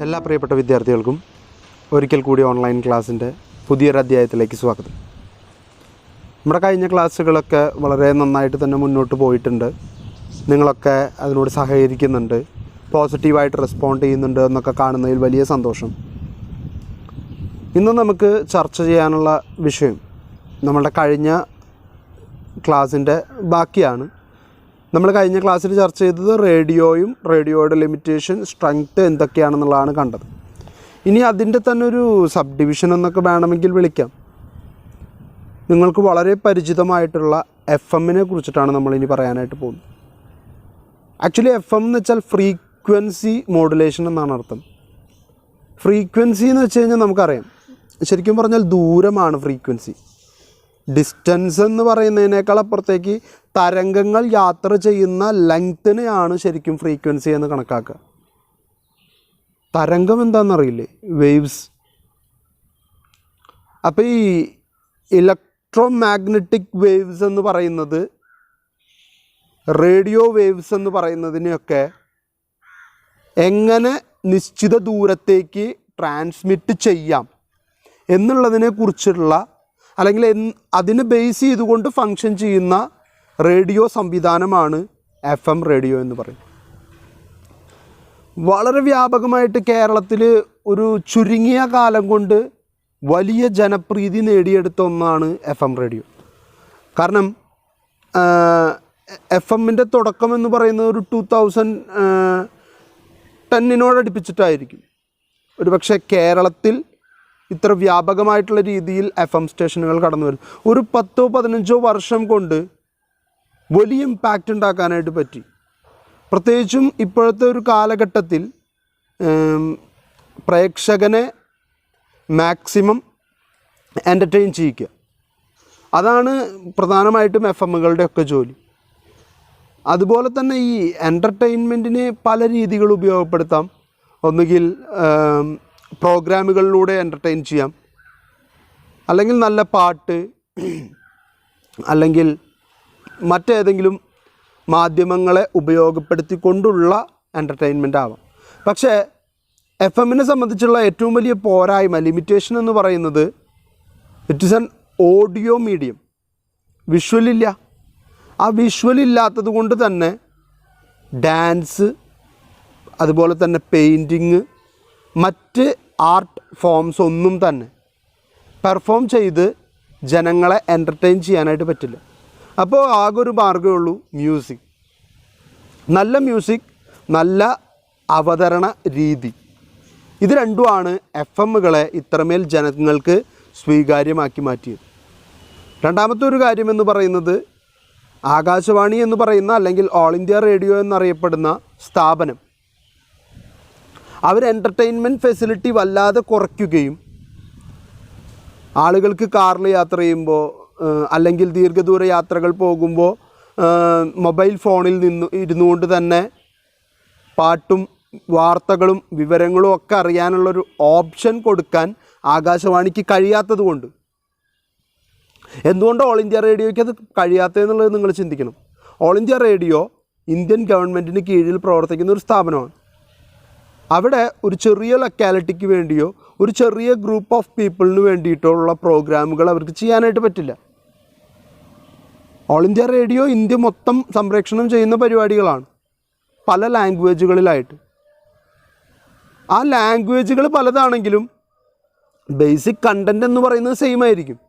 എല്ലാ പ്രിയപ്പെട്ട വിദ്യാർത്ഥികൾക്കും ഒരിക്കൽ കൂടി ഓൺലൈൻ ക്ലാസ്സിൻ്റെ പുതിയൊരു അധ്യായത്തിലേക്ക് സ്വാഗതം. നമ്മുടെ കഴിഞ്ഞ ക്ലാസ്സുകളൊക്കെ വളരെ നന്നായിട്ട് തന്നെ മുന്നോട്ട് പോയിട്ടുണ്ട്. നിങ്ങളൊക്കെ അതിനോട് സഹകരിക്കുന്നുണ്ട്, പോസിറ്റീവായിട്ട് റെസ്പോണ്ട് ചെയ്യുന്നുണ്ട് എന്നൊക്കെ കാണുന്നതിൽ വലിയ സന്തോഷം. ഇന്ന് നമുക്ക് ചർച്ച ചെയ്യാനുള്ള വിഷയം നമ്മളുടെ കഴിഞ്ഞ ക്ലാസ്സിൻ്റെ ബാക്കിയാണ്. നമ്മൾ കഴിഞ്ഞ ക്ലാസ്സിൽ ചർച്ച ചെയ്തത് റേഡിയോയും റേഡിയോയുടെ ലിമിറ്റേഷൻ, സ്ട്രെങ്ത്ത് എന്തൊക്കെയാണെന്നുള്ളതാണ് കണ്ടത്. ഇനി അതിൻ്റെ തന്നെ ഒരു സബ് ഡിവിഷൻ എന്നൊക്കെ വേണമെങ്കിൽ വിളിക്കാം. നിങ്ങൾക്ക് വളരെ പരിചിതമായിട്ടുള്ള FM കുറിച്ചിട്ടാണ് നമ്മളിനി പറയാനായിട്ട് പോകുന്നത്. ആക്ച്വലി FM എന്ന് വെച്ചാൽ ഫ്രീക്വൻസി മോഡുലേഷൻ എന്നാണ് അർത്ഥം. ഫ്രീക്വൻസി എന്ന് വെച്ച് കഴിഞ്ഞാൽ നമുക്കറിയാം, ശരിക്കും പറഞ്ഞാൽ ദൂരമാണ് ഫ്രീക്വൻസി. ഡിസ്റ്റൻസ് എന്ന് പറയുന്നതിനേക്കാൾ അപ്പുറത്തേക്ക് തരംഗങ്ങൾ യാത്ര ചെയ്യുന്ന ലെങ്ത്തിനെയാണ് ശരിക്കും ഫ്രീക്വൻസി എന്ന് കണക്കാക്കുക. തരംഗം എന്താണെന്നറിയില്ലേ? വേവ്സ്. അപ്പോൾ ഈ ഇലക്ട്രോ മാഗ്നറ്റിക് വേവ്സ് എന്ന് പറയുന്നത്, റേഡിയോ വേവ്സ് എന്ന് പറയുന്നതിനെയൊക്കെ എങ്ങനെ നിശ്ചിത ദൂരത്തേക്ക് ട്രാൻസ്മിറ്റ് ചെയ്യാം എന്നുള്ളതിനെക്കുറിച്ചുള്ള, അല്ലെങ്കിൽ അതിനെ ബേസ് ചെയ്തുകൊണ്ട് ഫങ്ഷൻ ചെയ്യുന്ന റേഡിയോ സംവിധാനമാണ് FM റേഡിയോ എന്ന് പറയും. വളരെ വ്യാപകമായിട്ട് കേരളത്തിൽ ഒരു ചുരുങ്ങിയ കാലം കൊണ്ട് വലിയ ജനപ്രീതി നേടിയെടുത്ത ഒന്നാണ് FM റേഡിയോ. കാരണം FMൻ്റെ തുടക്കം എന്ന് പറയുന്നത് ഒരു 2010 ഒരു പക്ഷേ കേരളത്തിൽ ഇത്ര വ്യാപകമായിട്ടുള്ള രീതിയിൽ FM സ്റ്റേഷനുകൾ കടന്നു വരും. ഒരു 10-15 വർഷം കൊണ്ട് വലിയ ഇമ്പാക്റ്റ് ഉണ്ടാക്കാനായിട്ട് പറ്റി. പ്രത്യേകിച്ചും ഇപ്പോഴത്തെ ഒരു കാലഘട്ടത്തിൽ പ്രേക്ഷകനെ മാക്സിമം എൻ്റർടൈൻ ചെയ്യിക്കുക, അതാണ് പ്രധാനമായിട്ടും FMകളുടെ ഒക്കെ ജോലി. അതുപോലെ തന്നെ ഈ എൻ്റർടൈൻമെൻറ്റിന് പല രീതികൾ ഉപയോഗപ്പെടുത്താം. ഒന്നുകിൽ പ്രോഗ്രാമുകളിലൂടെ എൻ്റർടൈൻ ചെയ്യാം, അല്ലെങ്കിൽ നല്ല പാട്ട്, അല്ലെങ്കിൽ മറ്റേതെങ്കിലും മാധ്യമങ്ങളെ ഉപയോഗപ്പെടുത്തിക്കൊണ്ടുള്ള എൻ്റർടൈൻമെൻ്റ് ആവാം. പക്ഷേ FMനെ സംബന്ധിച്ചുള്ള ഏറ്റവും വലിയ പോരായ്മ, ലിമിറ്റേഷൻ എന്ന് പറയുന്നത്, it is an audio medium. വിഷ്വലില്ല. ആ വിഷ്വലില്ലാത്തത് കൊണ്ട് തന്നെ ഡാൻസ്, അതുപോലെ തന്നെ പെയിൻറ്റിങ്, മറ്റ് ആർട്ട് ഫോംസ് ഒന്നും തന്നെ പെർഫോം ചെയ്ത് ജനങ്ങളെ എൻ്റർടൈൻ ചെയ്യാനായിട്ട് പറ്റില്ല. അപ്പോൾ ആകെ ഒരു മാർഗ്ഗമേ ഉള്ളൂ, മ്യൂസിക്. നല്ല മ്യൂസിക്, നല്ല അവതരണ രീതി, ഇത് രണ്ടുമാണ് FMകളെ ഇത്രമേൽ ജനങ്ങൾക്ക് സ്വീകാര്യമാക്കി മാറ്റിയത്. രണ്ടാമത്തെ ഒരു കാര്യമെന്ന് പറയുന്നത്, ആകാശവാണി എന്ന് പറയുന്ന, അല്ലെങ്കിൽ ഓൾ ഇന്ത്യ റേഡിയോ എന്നറിയപ്പെടുന്ന സ്ഥാപനം, അവർ എൻ്റർടൈൻമെൻറ്റ് ഫെസിലിറ്റി വല്ലാതെ കുറയ്ക്കുകയും ആളുകൾക്ക് കാറിൽ യാത്ര ചെയ്യുമ്പോൾ, അല്ലെങ്കിൽ ദീർഘദൂര യാത്രകൾ പോകുമ്പോൾ മൊബൈൽ ഫോണിൽ ഇരുന്നുകൊണ്ട് തന്നെ പാട്ടും വാർത്തകളും വിവരങ്ങളും ഒക്കെ അറിയാനുള്ളൊരു ഓപ്ഷൻ കൊടുക്കാൻ ആകാശവാണിക്ക് കഴിയാത്തത് കൊണ്ട്. എന്തുകൊണ്ട് ഓൾ ഇന്ത്യ റേഡിയോയ്ക്ക് അത് കഴിയാത്തതെന്നുള്ളത് നിങ്ങൾ ചിന്തിക്കണം. ഓൾ ഇന്ത്യ റേഡിയോ ഇന്ത്യൻ ഗവൺമെൻറ്റിന് കീഴിൽ പ്രവർത്തിക്കുന്ന ഒരു സ്ഥാപനമാണ്. അവിടെ ഒരു ചെറിയ ലൊക്കാലിറ്റിക്ക് വേണ്ടിയോ ഒരു ചെറിയ ഗ്രൂപ്പ് ഓഫ് പീപ്പിളിന് വേണ്ടിയിട്ടോ ഉള്ള പ്രോഗ്രാമുകൾ അവർക്ക് ചെയ്യാനായിട്ട് പറ്റില്ല. ഓൾ ഇന്ത്യ റേഡിയോ ഇന്ത്യ മൊത്തം സംപ്രേഷണം ചെയ്യുന്ന പരിപാടികളാണ്, പല ലാംഗ്വേജുകളിലായിട്ട്. ആ ലാംഗ്വേജുകൾ പലതാണെങ്കിലും ബേസിക് കണ്ടൻറ് എന്ന് പറയുന്നത് സെയിം ആയിരിക്കും.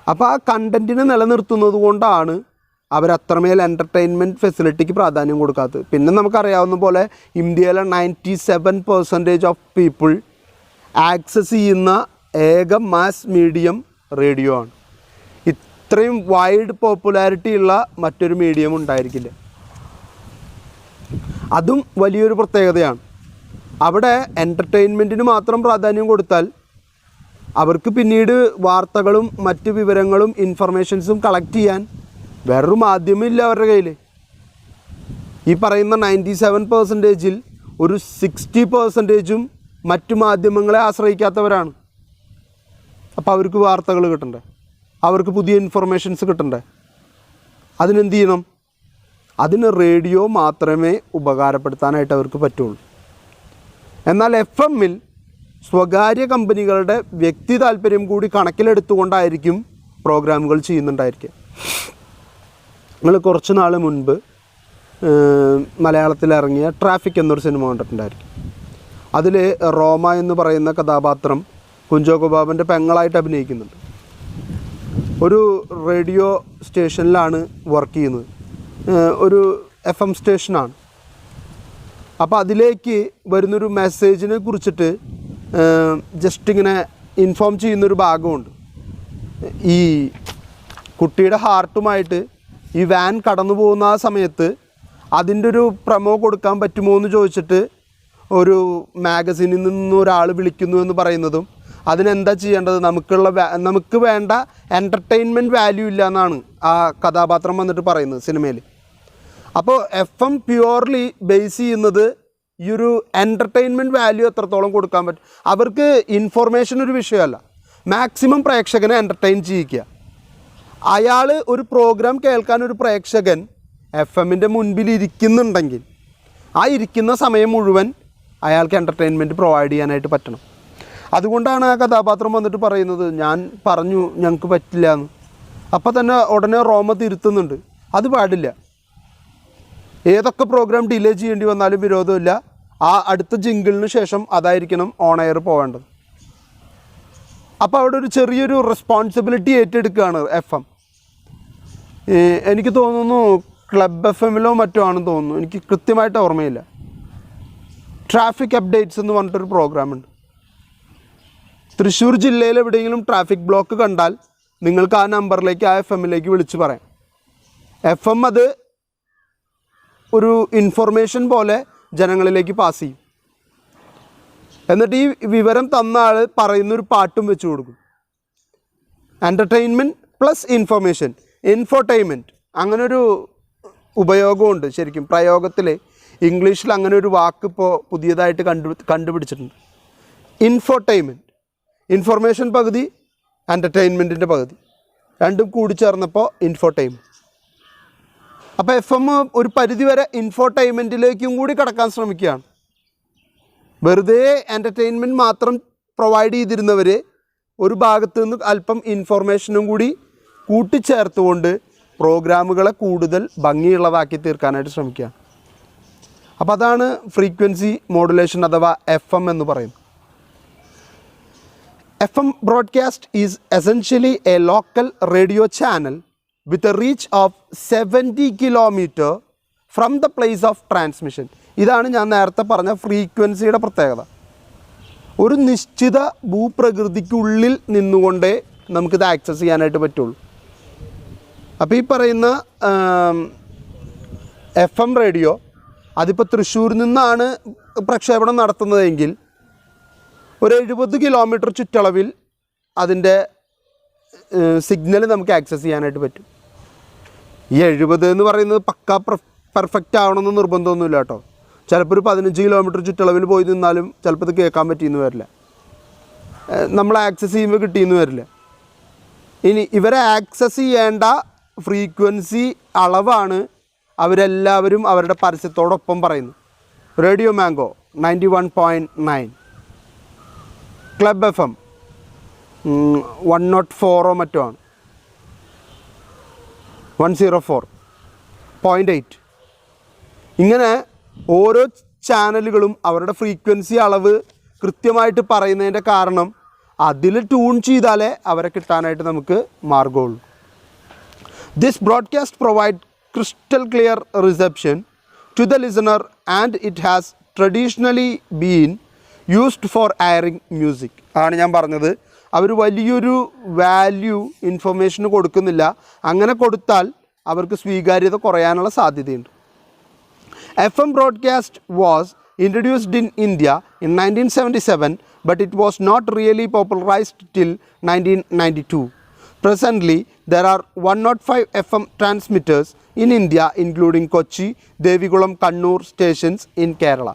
അപ്പോൾ ആ കണ്ടൻറ്റിനെ നിലനിർത്തുന്നത് കൊണ്ടാണ് അവരത്രമേൽ എൻ്റർടൈൻമെൻറ്റ് ഫെസിലിറ്റിക്ക് പ്രാധാന്യം കൊടുക്കാത്തത്. പിന്നെ നമുക്കറിയാവുന്ന പോലെ ഇന്ത്യയിലെ 97% ഓഫ് പീപ്പിൾ ആക്സസ് ചെയ്യുന്ന ഏക മാസ് മീഡിയം റേഡിയോ ആണ്. ഇത്രയും വൈഡ് പോപ്പുലാരിറ്റി ഉള്ള മറ്റൊരു മീഡിയം ഉണ്ടായിരിക്കില്ല. അതും വലിയൊരു പ്രത്യേകതയാണ്. അവിടെ എൻ്റർടൈൻമെൻറ്റിന് മാത്രം പ്രാധാന്യം കൊടുത്താൽ അവർക്ക് പിന്നീട് വാർത്തകളും മറ്റ് വിവരങ്ങളും ഇൻഫർമേഷൻസും കളക്ട് ചെയ്യാൻ വേറൊരു മാധ്യമമില്ല അവരുടെ കയ്യിൽ. ഈ പറയുന്ന 97%-ൽ ഒരു 60%-ഉം മറ്റു മാധ്യമങ്ങളെ ആശ്രയിക്കാത്തവരാണ്. അപ്പോൾ അവർക്ക് വാർത്തകൾ കിട്ടണ്ടേ, അവർക്ക് പുതിയ ഇൻഫർമേഷൻസ് കിട്ടണ്ടേ? അതിനെന്ത് ചെയ്യണം? അതിന് റേഡിയോ മാത്രമേ ഉപകാരപ്പെടുത്താനായിട്ട് അവർക്ക് പറ്റുള്ളൂ. എന്നാൽ FM-ൽ സ്വകാര്യ കമ്പനികളുടെ വ്യക്തി താല്പര്യം കൂടി കണക്കിലെടുത്തുകൊണ്ടായിരിക്കും പ്രോഗ്രാമുകൾ ചെയ്യുന്നുണ്ടായിരിക്കുക. നിങ്ങൾ കുറച്ച് നാൾ മുൻപ് മലയാളത്തിൽ ഇറങ്ങിയ ട്രാഫിക് എന്നൊരു സിനിമ കണ്ടിട്ടുണ്ടായിരിക്കും. അതിൽ റോമ എന്ന് പറയുന്ന കഥാപാത്രം കുഞ്ചോ ഗോപാബൻ്റെ പെങ്ങളായിട്ട് അഭിനയിക്കുന്നുണ്ട്. ഒരു റേഡിയോ സ്റ്റേഷനിലാണ് വർക്ക് ചെയ്യുന്നത്, ഒരു FM സ്റ്റേഷനാണ്. അപ്പോൾ അതിലേക്ക് വരുന്നൊരു മെസ്സേജിനെ കുറിച്ചിട്ട് ജസ്റ്റ് ഇങ്ങനെ ഇൻഫോം ചെയ്യുന്നൊരു ഭാഗമുണ്ട്. ഈ കുട്ടിയുടെ ഹാർട്ടുമായിട്ട് ഈ വാൻ കടന്നു പോകുന്ന ആ സമയത്ത് അതിൻ്റെ ഒരു പ്രമോ കൊടുക്കാൻ പറ്റുമോ എന്ന് ചോദിച്ചിട്ട് ഒരു മാഗസീനിൽ നിന്ന് ഒരാൾ വിളിക്കുന്നു എന്ന് പറയുന്നതും അതിനെന്താ ചെയ്യേണ്ടത്, നമുക്ക് വേണ്ട എൻ്റർടൈൻമെൻറ്റ് വാല്യൂ ഇല്ല എന്നാണ് ആ കഥാപാത്രം വന്നിട്ട് പറയുന്നത് സിനിമയിൽ. അപ്പോൾ FM പ്യുവർലി ബേസ് ചെയ്യുന്നത് ഈ ഒരു എൻ്റർടൈൻമെൻറ്റ് വാല്യൂ എത്രത്തോളം കൊടുക്കാൻ പറ്റും. അവർക്ക് ഇൻഫോർമേഷൻ ഒരു വിഷയമല്ല, മാക്സിമം പ്രേക്ഷകനെ എൻ്റർടൈൻ ചെയ്യിക്കുക. അയാൾ ഒരു പ്രോഗ്രാം കേൾക്കാൻ ഒരു പ്രേക്ഷകൻ FM-ൻ്റെ മുൻപിൽ ഇരിക്കുന്നുണ്ടെങ്കിൽ ആ ഇരിക്കുന്ന സമയം മുഴുവൻ അയാൾക്ക് എൻ്റർടൈൻമെൻറ്റ് പ്രൊവൈഡ് ചെയ്യാനായിട്ട് പറ്റണം. അതുകൊണ്ടാണ് ആ കഥാപാത്രം വന്നിട്ട് പറയുന്നത്, ഞാൻ പറഞ്ഞു ഞങ്ങൾക്ക് പറ്റില്ല എന്ന്. അപ്പോൾ തന്നെ ഉടനെ റോമ തിരുത്തുന്നുണ്ട്, അത് പാടില്ല, ഏതൊക്കെ പ്രോഗ്രാം ഡിലേ ചെയ്യേണ്ടി വന്നാലും വിരോധമില്ല, ആ അടുത്ത ജിങ്കിളിന് ശേഷം അതായിരിക്കണം ഓൺ എയർ പോവേണ്ടത്. അപ്പോൾ അവിടെ ഒരു ചെറിയൊരു റെസ്പോൺസിബിലിറ്റി ഏറ്റെടുക്കുകയാണ് FM. എനിക്ക് തോന്നുന്നു ക്ലബ് FM-ലോ മറ്റോ ആണെന്ന് തോന്നുന്നു, എനിക്ക് കൃത്യമായിട്ട് ഓർമ്മയില്ല. ട്രാഫിക് അപ്ഡേറ്റ്സ് എന്ന് പറഞ്ഞിട്ടൊരു പ്രോഗ്രാമുണ്ട്. തൃശ്ശൂർ ജില്ലയിൽ എവിടെയെങ്കിലും ട്രാഫിക് ബ്ലോക്ക് കണ്ടാൽ നിങ്ങൾക്ക് ആ നമ്പറിലേക്ക് ആ FM-ലേക്ക് വിളിച്ച് പറയാം. FM അത് ഒരു ഇൻഫർമേഷൻ പോലെ ജനങ്ങളിലേക്ക് പാസ് ചെയ്യും. എന്നിട്ട് ഈ വിവരം തന്ന ആൾ പറയുന്നൊരു പാട്ടും വെച്ച് കൊടുക്കും. എൻ്റർടൈൻമെൻറ്റ് പ്ലസ് ഇൻഫർമേഷൻ, ഇൻഫോർടൈൻമെൻറ്റ്, അങ്ങനൊരു ഉപയോഗമുണ്ട്. ശരിക്കും പ്രയോഗത്തിൽ ഇംഗ്ലീഷിൽ അങ്ങനെ ഒരു വാക്ക് ഇപ്പോൾ പുതിയതായിട്ട് കണ്ടുപിടിച്ചിട്ടുണ്ട്. ഇൻഫോർടൈൻമെൻറ്റ്, ഇൻഫർമേഷൻ പകുതി എൻ്റർടൈൻമെൻറ്റിൻ്റെ പകുതി, രണ്ടും കൂടിച്ചേർന്നപ്പോൾ ഇൻഫോർടൈൻമെൻറ്റ്. അപ്പോൾ FM ഒരു പരിധിവരെ ഇൻഫോർടൈൻമെൻറ്റിലേക്കും കൂടി കടക്കാൻ ശ്രമിക്കുകയാണ്. വെറുതെ എൻ്റർടൈൻമെൻറ്റ് മാത്രം പ്രൊവൈഡ് ചെയ്തിരുന്നവർ ഒരു ഭാഗത്തു നിന്ന് അല്പം ഇൻഫോർമേഷനും കൂടി കൂട്ടിച്ചേർത്തുകൊണ്ട് പ്രോഗ്രാമുകളെ കൂടുതൽ ഭംഗിയുള്ളതാക്കി തീർക്കാനായിട്ട് ശ്രമിക്കുകയാണ്. അപ്പോൾ അതാണ് ഫ്രീക്വൻസി മോഡുലേഷൻ അഥവാ FM എന്ന് പറയുന്നത്. FM broadcast is essentially a local radio channel with a reach of 70 kilometer from the place of transmission. ഇതാണ് ഞാൻ നേരത്തെ പറഞ്ഞ ഫ്രീക്വൻസിയുടെ പ്രത്യേകത. ഒരു നിശ്ചിത ഭൂപ്രകൃതിക്കുള്ളിൽ നിന്നുകൊണ്ടേ നമുക്കിത് ആക്സസ് ചെയ്യാനായിട്ട് പറ്റുള്ളൂ. അപ്പോൾ ഈ പറയുന്ന FM റേഡിയോ അതിപ്പോൾ തൃശ്ശൂരിൽ നിന്നാണ് പ്രക്ഷേപണം നടത്തുന്നതെങ്കിൽ ഒരു 70 കിലോമീറ്റർ ചുറ്റളവിൽ അതിൻ്റെ സിഗ്നൽ നമുക്ക് ആക്സസ് ചെയ്യാനായിട്ട് പറ്റും. ഈ 70 എന്ന് പറയുന്നത് പക്കാ പെർഫെക്റ്റ് ആവണമെന്ന് നിർബന്ധമൊന്നുമില്ല കേട്ടോ. ചിലപ്പോൾ ഒരു 15 കിലോമീറ്റർ ചുറ്റളവിൽ പോയി നിന്നാലും ചിലപ്പോൾ ഇത് കേൾക്കാൻ പറ്റിയെന്ന് വരില്ല, നമ്മൾ ആക്സസ് ചെയ്യുമ്പോൾ കിട്ടിയെന്ന് വരില്ല. ഇനി ഇവരെ ആക്സസ് ചെയ്യേണ്ട ഫ്രീക്വൻസി അളവാണ് അവരെല്ലാവരും അവരുടെ പരസ്യത്തോടൊപ്പം പറയുന്നത്. റേഡിയോ മാംഗോ 91.9, ക്ലബ് FM 104 മറ്റോ ആണ്, 104.8. ഇങ്ങനെ ഓരോ ചാനലുകളും അവരുടെ ഫ്രീക്വൻസി അളവ് കൃത്യമായിട്ട് പറയുന്നതിൻ്റെ കാരണം അതിൽ ട്യൂൺ ചെയ്താലേ അവരെ കിട്ടാനായിട്ട് നമുക്ക് മാർഗമുള്ളൂ. This broadcast provide crystal clear reception to the listener and it has traditionally been used for airing music. ആണ് ഞാൻ പറഞ്ഞത്, അവർ വലിയൊരു വാല്യൂ ഇൻഫർമേഷന് കൊടുക്കുന്നില്ല. അങ്ങനെ കൊടുത്താൽ അവർക്ക് സ്വീകാര്യത കുറയാനുള്ള സാധ്യതയുണ്ട്. FM broadcast was introduced in India in 1977, but it was not really popularized till 1992. Presently, there are 105 FM transmitters in India, including Kochi, Devikulam, Kannur stations in Kerala.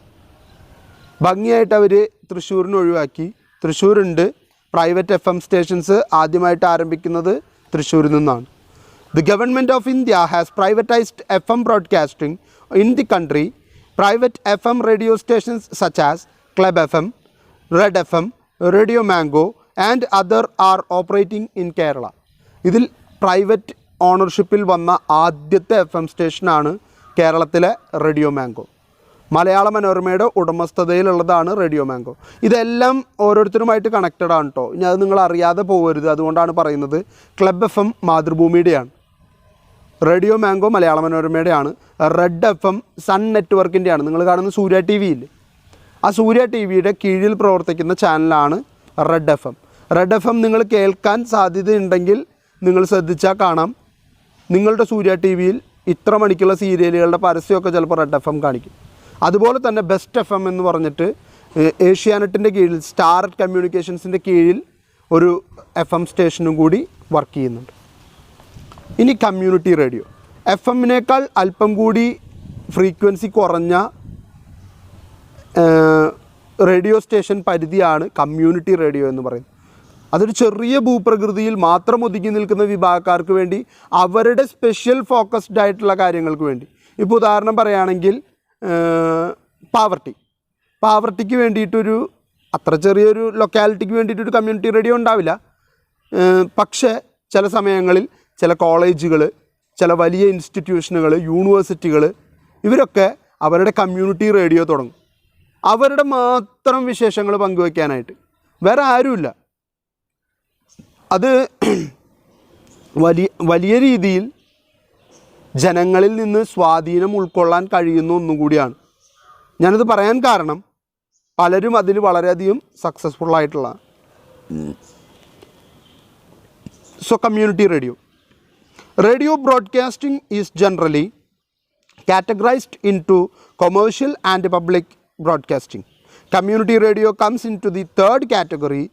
ഭംഗിയായിട്ട് അവർ തൃശ്ശൂരിന് ഒഴിവാക്കി. തൃശ്ശൂരുണ്ട്, പ്രൈവറ്റ് FM സ്റ്റേഷൻസ് ആദ്യമായിട്ട് ആരംഭിക്കുന്നത് തൃശ്ശൂരിൽ നിന്നാണ്. The government of India has privatized FM broadcasting in the country. Private FM radio stations such as Club FM, Red FM, Radio Mango and other are operating in Kerala. ഇതിൽ private ഓണർഷിപ്പിൽ വന്ന ആദ്യത്തെ FM സ്റ്റേഷനാണ് കേരളത്തിലെ radio mango. മലയാള മനോരമയുടെ ഉടമസ്ഥതയിലുള്ളതാണ് radio mango. ഇതെല്ലാം ഓരോരുത്തരുമായിട്ട് connected ആണ് കേട്ടോ. ഇനി അത് നിങ്ങൾ അറിയാതെ പോകരുത്. അതുകൊണ്ടാണ് പറയുന്നത്. ക്ലബ് FM മാതൃഭൂമിയുടെയാണ്, റേഡിയോ മാംഗോ മലയാള മനോരമയുടെയാണ്, റെഡ് FM സൺ നെറ്റ്വർക്കിൻ്റെയാണ്. നിങ്ങൾ കാണുന്ന സൂര്യ TV ഇല്ലേ, ആ സൂര്യ TVയുടെ കീഴിൽ പ്രവർത്തിക്കുന്ന ചാനലാണ് റെഡ് FM. റെഡ് FM നിങ്ങൾ കേൾക്കാൻ സാധ്യതയുണ്ടെങ്കിൽ നിങ്ങൾ ശ്രദ്ധിച്ചാൽ കാണാം, നിങ്ങളുടെ സൂര്യ TVയിൽ ഇത്ര മണിക്കുള്ള സീരിയലുകളുടെ പരസ്യമൊക്കെ ചിലപ്പോൾ റെഡ് FM കാണിക്കും. അതുപോലെ തന്നെ ബെസ്റ്റ് FM എന്ന് പറഞ്ഞിട്ട് ഏഷ്യാനെറ്റിൻ്റെ കീഴിൽ സ്റ്റാർ കമ്മ്യൂണിക്കേഷൻസിൻ്റെ കീഴിൽ ഒരു FM സ്റ്റേഷനും കൂടി വർക്ക് ചെയ്യുന്നുണ്ട്. ഇനി കമ്മ്യൂണിറ്റി റേഡിയോ, FM-നേക്കാൾ അല്പം കൂടി ഫ്രീക്വൻസി കുറഞ്ഞ റേഡിയോ സ്റ്റേഷൻ പരിധിയാണ് കമ്മ്യൂണിറ്റി റേഡിയോ എന്ന് പറയുന്നത്. അതൊരു ചെറിയ ഭൂപ്രകൃതിയിൽ മാത്രം ഒതുങ്ങി നിൽക്കുന്ന വിഭാഗക്കാർക്ക് വേണ്ടി, അവരുടെ സ്പെഷ്യൽ ഫോക്കസ്ഡ് ആയിട്ടുള്ള കാര്യങ്ങൾക്ക് വേണ്ടി. ഇപ്പോൾ ഉദാഹരണം പറയുകയാണെങ്കിൽ പാവർട്ടിക്ക് വേണ്ടിയിട്ടൊരു അത്ര ചെറിയൊരു ലൊക്കാലിറ്റിക്ക് വേണ്ടിയിട്ടൊരു കമ്മ്യൂണിറ്റി റേഡിയോ ഉണ്ടാവില്ല. പക്ഷേ ചില സമയങ്ങളിൽ ചില കോളേജുകൾ, ചില വലിയ ഇൻസ്റ്റിറ്റ്യൂഷനുകൾ, യൂണിവേഴ്സിറ്റികൾ, ഇവരൊക്കെ അവരുടെ കമ്മ്യൂണിറ്റി റേഡിയോ തുടങ്ങും. അവരുടെ മാത്രം വിശേഷങ്ങൾ പങ്കുവയ്ക്കാനായിട്ട്. വേറെ ആരുമില്ല. അത് വലിയ രീതിയിൽ ജനങ്ങളിൽ നിന്ന് സ്വാധീനം ഉൾക്കൊള്ളാൻ കഴിയുന്ന ഒന്നും കൂടിയാണ്. ഞാനത് പറയാൻ കാരണം പലരും അതിൽ വളരെയധികം സക്സസ്ഫുൾ ആയിട്ടുള്ള. So community radio broadcasting is generally categorized into commercial and public broadcasting. Community radio comes into the third category.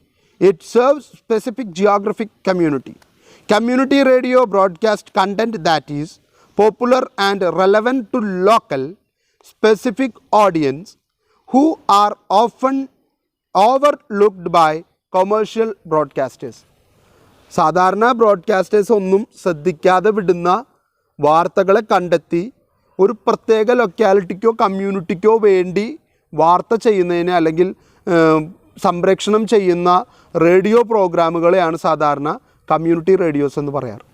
It serves specific geographic community. Community radio broadcast content that is popular and relevant to local specific audience who are often overlooked by commercial broadcasters. സാധാരണ broadcasters ഒന്നും ശ്രദ്ധിക്കാതെ വിടുന്ന വാർത്തകളെ കണ്ടെത്തി ഒരു പ്രത്യേക ലൊക്കാലിറ്റിക്കോ കമ്മ്യൂണിറ്റിക്കോ വേണ്ടി വാർത്ത ചെയ്യുന്നതിന് അല്ലെങ്കിൽ സംപ്രേഷണം ചെയ്യുന്ന റേഡിയോ പ്രോഗ്രാമുകളെയാണ് സാധാരണ കമ്മ്യൂണിറ്റി റേഡിയോസ് എന്ന് പറയാറ്.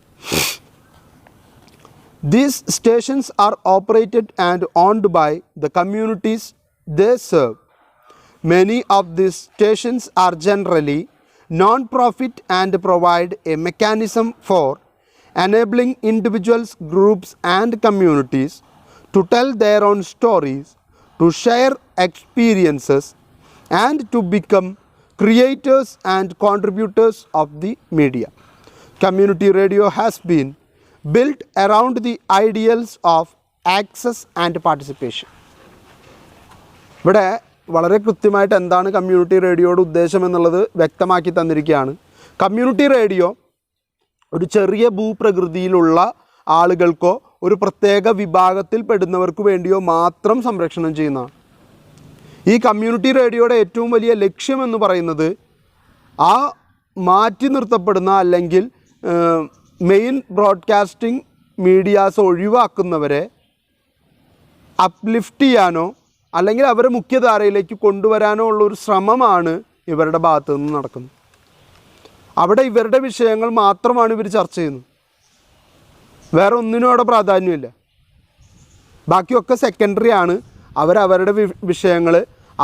These stations are operated and owned by the communities they serve. Many of these stations are generally non-profit and provide a mechanism for enabling individuals, groups and communities to tell their own stories, to share experiences and to become creators and contributors of the media. Community radio has been built around the ideals of access and participation. ഇവിടെ വളരെ കൃത്യമായിട്ട് എന്താണ് community റേഡിയോയുടെ ഉദ്ദേശം എന്നുള്ളത് വ്യക്തമാക്കി തന്നിരിക്കുകയാണ്. Community radio ഒരു ചെറിയ ഭൂപ്രകൃതിയിലുള്ള ആളുകൾക്കോ ഒരു പ്രത്യേക വിഭാഗത്തിൽ പെടുന്നവർക്ക് വേണ്ടിയോ മാത്രം സംരക്ഷണം ചെയ്യുന്നതാണ്. ഈ കമ്മ്യൂണിറ്റി റേഡിയോയുടെ ഏറ്റവും വലിയ ലക്ഷ്യമെന്ന് പറയുന്നത് ആ മാറ്റി നിർത്തപ്പെടുന്ന അല്ലെങ്കിൽ മെയിൻ ബ്രോഡ്കാസ്റ്റിംഗ് മീഡിയാസ് ഒഴിവാക്കുന്നവരെ അപ്ലിഫ്റ്റ് ചെയ്യാനോ അല്ലെങ്കിൽ അവരെ മുഖ്യധാരയിലേക്ക് കൊണ്ടുവരാനോ ഉള്ളൊരു ശ്രമമാണ് ഇവരുടെ ഭാഗത്തു നിന്ന് നടക്കുന്നത്. അവിടെ ഇവരുടെ വിഷയങ്ങൾ മാത്രമാണ് ഇവർ ചർച്ച ചെയ്യുന്നത്. വേറെ ഒന്നിനും അവിടെ പ്രാധാന്യമില്ല. ബാക്കിയൊക്കെ സെക്കൻഡറി ആണ്. അവരവരുടെ വിഷയങ്ങൾ,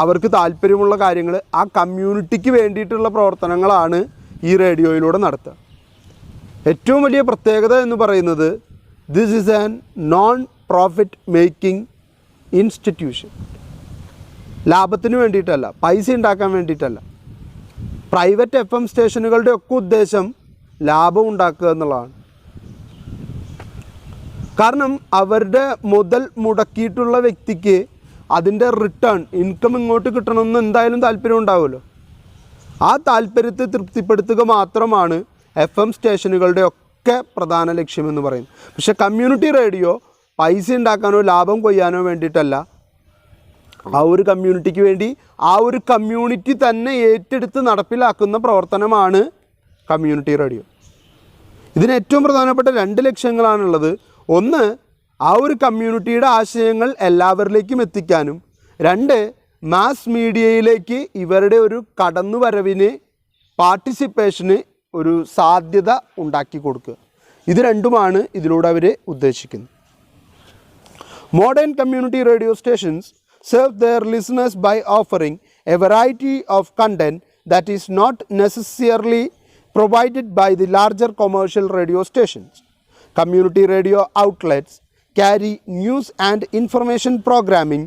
അവർക്ക് താല്പര്യമുള്ള കാര്യങ്ങൾ, ആ കമ്മ്യൂണിറ്റിക്ക് വേണ്ടിയിട്ടുള്ള പ്രവർത്തനങ്ങളാണ് ഈ റേഡിയോയിലൂടെ നടത്തുക. ഏറ്റവും വലിയ പ്രത്യേകത എന്ന് പറയുന്നത് this is an non profit making institution. ലാഭത്തിന് വേണ്ടിയിട്ടല്ല, പൈസ ഉണ്ടാക്കാൻ വേണ്ടിയിട്ടല്ല. പ്രൈവറ്റ് FM സ്റ്റേഷനുകളുടെ ഒക്കെ ഉദ്ദേശം ലാഭം ഉണ്ടാക്കുക എന്നുള്ളതാണ്. കാരണം അവരുടെ മുതൽ മുടക്കിയിട്ടുള്ള വ്യക്തിക്ക് അതിൻ്റെ റിട്ടേൺ ഇൻകം ഇങ്ങോട്ട് കിട്ടണമെന്ന് എന്തായാലും താല്പര്യം ഉണ്ടാവുമല്ലോ. ആ താല്പര്യത്തെ തൃപ്തിപ്പെടുത്തുക മാത്രമാണ് FM സ്റ്റേഷനുകളുടെ ഒക്കെ പ്രധാന ലക്ഷ്യമെന്ന് പറയുന്നത്. പക്ഷേ കമ്മ്യൂണിറ്റി റേഡിയോ പൈസ ഉണ്ടാക്കാനോ ലാഭം കൊയ്യാനോ വേണ്ടിയിട്ടല്ല. ആ ഒരു കമ്മ്യൂണിറ്റിക്ക് വേണ്ടി ആ ഒരു കമ്മ്യൂണിറ്റി തന്നെ ഏറ്റെടുത്ത് നടപ്പിലാക്കുന്ന പ്രവർത്തനമാണ് കമ്മ്യൂണിറ്റി റേഡിയോ. ഇതിന് ഏറ്റവും പ്രധാനപ്പെട്ട 2 ലക്ഷ്യങ്ങളാണുള്ളത്. ഒന്ന്, ആ ഒരു കമ്മ്യൂണിറ്റിയുടെ ആശയങ്ങൾ എല്ലാവരിലേക്കും എത്തിക്കാനും. 2, മാസ് മീഡിയയിലേക്ക് ഇവരുടെ ഒരു കടന്നുവരവിന്, പാർട്ടിസിപ്പേഷന് ഒരു സാധ്യത ഉണ്ടാക്കി കൊടുക്കുക. ഇത് രണ്ടുമാണ് ഇതിലൂടെ അവർ ഉദ്ദേശിക്കുന്നത്. Modern community radio stations serve their listeners by offering a variety of content that is not necessarily provided by the larger commercial radio stations. Community radio outlets carry news and information programming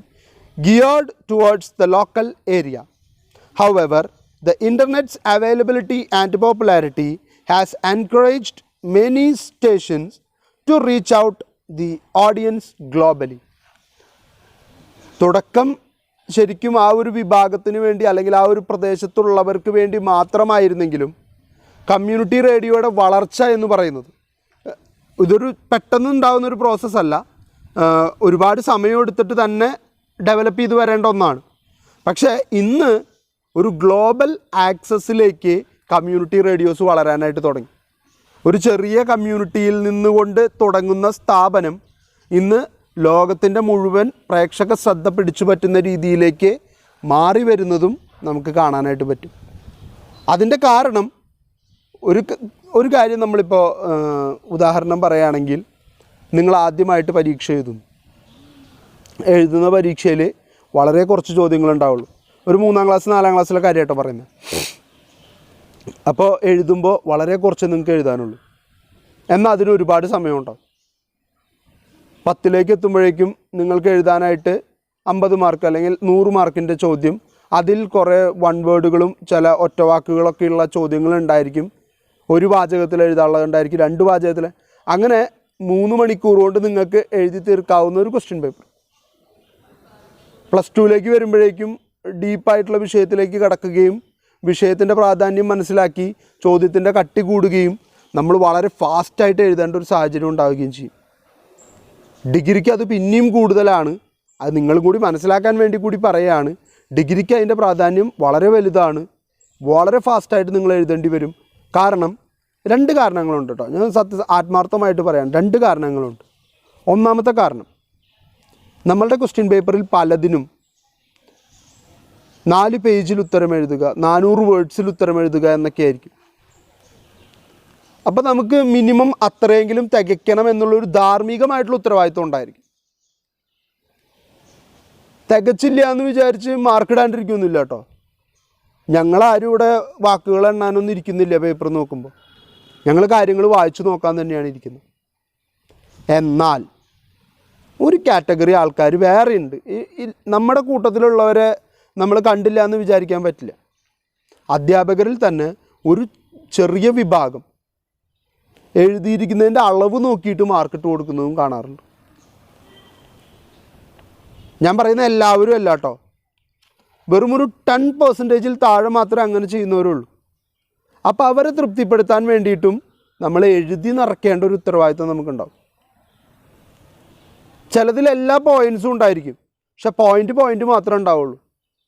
geared towards the local area. However, the internet's availability and popularity has encouraged many stations to reach out the audience globally. തുടക്കം ശരിക്കും ആ ഒരു വിഭാഗത്തിന് വേണ്ടി അല്ലെങ്കിൽ ആ ഒരു പ്രദേശത്തുള്ളവർക്ക് വേണ്ടി മാത്രമായിരുന്നെങ്കിലും കമ്മ്യൂണിറ്റി റേഡിയോയുടെ വളർച്ച എന്ന് പറയുന്നത് ഇതൊരു പെട്ടെന്ന് ഉണ്ടാകുന്ന ഒരു പ്രോസസ്സല്ല. ഒരുപാട് സമയമെടുത്തിട്ട് തന്നെ ഡെവലപ്പ് ചെയ്ത് വരേണ്ട ഒന്നാണ്. പക്ഷേ ഇന്ന് ഒരു ഗ്ലോബൽ ആക്സസിലേക്ക് കമ്മ്യൂണിറ്റി റേഡിയോസ് വളരാനായിട്ട് തുടങ്ങി. ഒരു ചെറിയ കമ്മ്യൂണിറ്റിയിൽ നിന്നുകൊണ്ട് തുടങ്ങുന്ന സ്ഥാപനം ഇന്ന് ലോകത്തിൻ്റെ മുഴുവൻ പ്രേക്ഷക ശ്രദ്ധ പിടിച്ചു പറ്റുന്ന രീതിയിലേക്ക് മാറി വരുന്നതും നമുക്ക് കാണാനായിട്ട് പറ്റും. അതിൻ്റെ കാരണം ഒരു കാര്യം നമ്മളിപ്പോൾ ഉദാഹരണം പറയുകയാണെങ്കിൽ, നിങ്ങൾ ആദ്യമായിട്ട് പരീക്ഷ എഴുതുന്ന പരീക്ഷയിൽ വളരെ കുറച്ച് ചോദ്യങ്ങളുണ്ടാവുള്ളൂ. ഒരു 3ാം ക്ലാസ് 4ാം ക്ലാസ്സിലെ കാര്യമായിട്ടോ പറയുന്നത്. അപ്പോൾ എഴുതുമ്പോൾ വളരെ കുറച്ച് നിങ്ങൾക്ക് എഴുതാനുള്ളൂ. എന്നാൽ അതിന് ഒരുപാട് സമയമുണ്ടാവും. 10ലേക്ക് എത്തുമ്പോഴേക്കും നിങ്ങൾക്ക് എഴുതാനായിട്ട് 50 മാർക്ക് അല്ലെങ്കിൽ 100 മാർക്കിൻ്റെ ചോദ്യം, അതിൽ കുറേ വൺ വേർഡുകളും ചില ഒറ്റവാക്കുകളൊക്കെയുള്ള ചോദ്യങ്ങളുണ്ടായിരിക്കും. ഒരു വാചകത്തിൽ എഴുതാനുള്ളതുണ്ടായിരിക്കും, 2 വാചകത്തിൽ. അങ്ങനെ 3 മണിക്കൂർ കൊണ്ട് നിങ്ങൾക്ക് എഴുതി തീർക്കാവുന്ന ഒരു ക്വസ്റ്റ്യൻ പേപ്പർ. +2ലേക്ക് വരുമ്പോഴേക്കും ഡീപ്പായിട്ടുള്ള വിഷയത്തിലേക്ക് കടക്കുകയും വിഷയത്തിൻ്റെ പ്രാധാന്യം മനസ്സിലാക്കി ചോദ്യത്തിൻ്റെ കട്ടി കൂടുകയും നമ്മൾ വളരെ ഫാസ്റ്റായിട്ട് എഴുതേണ്ട ഒരു സാഹചര്യം ഉണ്ടാവുകയും ചെയ്യും. ഡിഗ്രിക്ക് അത് പിന്നെയും കൂടുതലാണ്. അത് നിങ്ങളും കൂടി മനസ്സിലാക്കാൻ വേണ്ടി കൂടി പറയുകയാണ്. ഡിഗ്രിക്ക് അതിൻ്റെ പ്രാധാന്യം വളരെ വലുതാണ്. വളരെ ഫാസ്റ്റായിട്ട് നിങ്ങൾ എഴുതേണ്ടി വരും. കാരണം 2 കാരണങ്ങളുണ്ട് കേട്ടോ. ഞാൻ ആത്മാർത്ഥമായിട്ട് പറയാം, 2 കാരണങ്ങളുണ്ട്. ഒന്നാമത്തെ കാരണം, നമ്മളുടെ ക്വസ്റ്റ്യൻ പേപ്പറിൽ പലതിനും 4 പേജിൽ ഉത്തരം എഴുതുക, 400 വേർഡ്സിൽ ഉത്തരം എഴുതുക എന്നൊക്കെ ആയിരിക്കും. അപ്പോൾ നമുക്ക് മിനിമം അത്രയെങ്കിലും തികയ്ക്കണം എന്നുള്ളൊരു ധാർമ്മികമായിട്ടുള്ള ഉത്തരവാദിത്വം ഉണ്ടായിരിക്കും. തികച്ചില്ല എന്ന് വിചാരിച്ച് മാർക്ക് ഇടാണ്ടിരിക്കുന്നില്ല കേട്ടോ. ഞങ്ങളാരും ഇവിടെ വാക്കുകൾ എണ്ണാനൊന്നും ഇരിക്കുന്നില്ല. പേപ്പർ നോക്കുമ്പോൾ ഞങ്ങൾ കാര്യങ്ങൾ വായിച്ചു നോക്കാൻ തന്നെയാണ് ഇരിക്കുന്നത്. എന്നാൽ ഒരു കാറ്റഗറി ആൾക്കാർ വേറെയുണ്ട്. നമ്മുടെ കൂട്ടത്തിലുള്ളവരെ നമ്മൾ കണ്ടില്ല എന്ന് വിചാരിക്കാൻ പറ്റില്ല. അധ്യാപകരിൽ തന്നെ ഒരു ചെറിയ വിഭാഗം എഴുതിയിരിക്കുന്നതിൻ്റെ അളവ് നോക്കിയിട്ട് മാർക്കിട്ട് കൊടുക്കുന്നതും കാണാറുണ്ട്. ഞാൻ പറയുന്ന എല്ലാവരും അല്ല കേട്ടോ. വെറും ഒരു 10% താഴെ മാത്രമേ അങ്ങനെ ചെയ്യുന്നവരുള്ളൂ. അപ്പോൾ അവരെ തൃപ്തിപ്പെടുത്താൻ വേണ്ടിയിട്ടും നമ്മൾ എഴുതി നിറയ്ക്കേണ്ട ഒരു ഉത്തരവാദിത്വം നമുക്കുണ്ടാവും. ചിലതിൽ എല്ലാ പോയിൻറ്സും ഉണ്ടായിരിക്കും, പക്ഷെ പോയിൻ്റ് മാത്രമേ ഉണ്ടാവുള്ളൂ.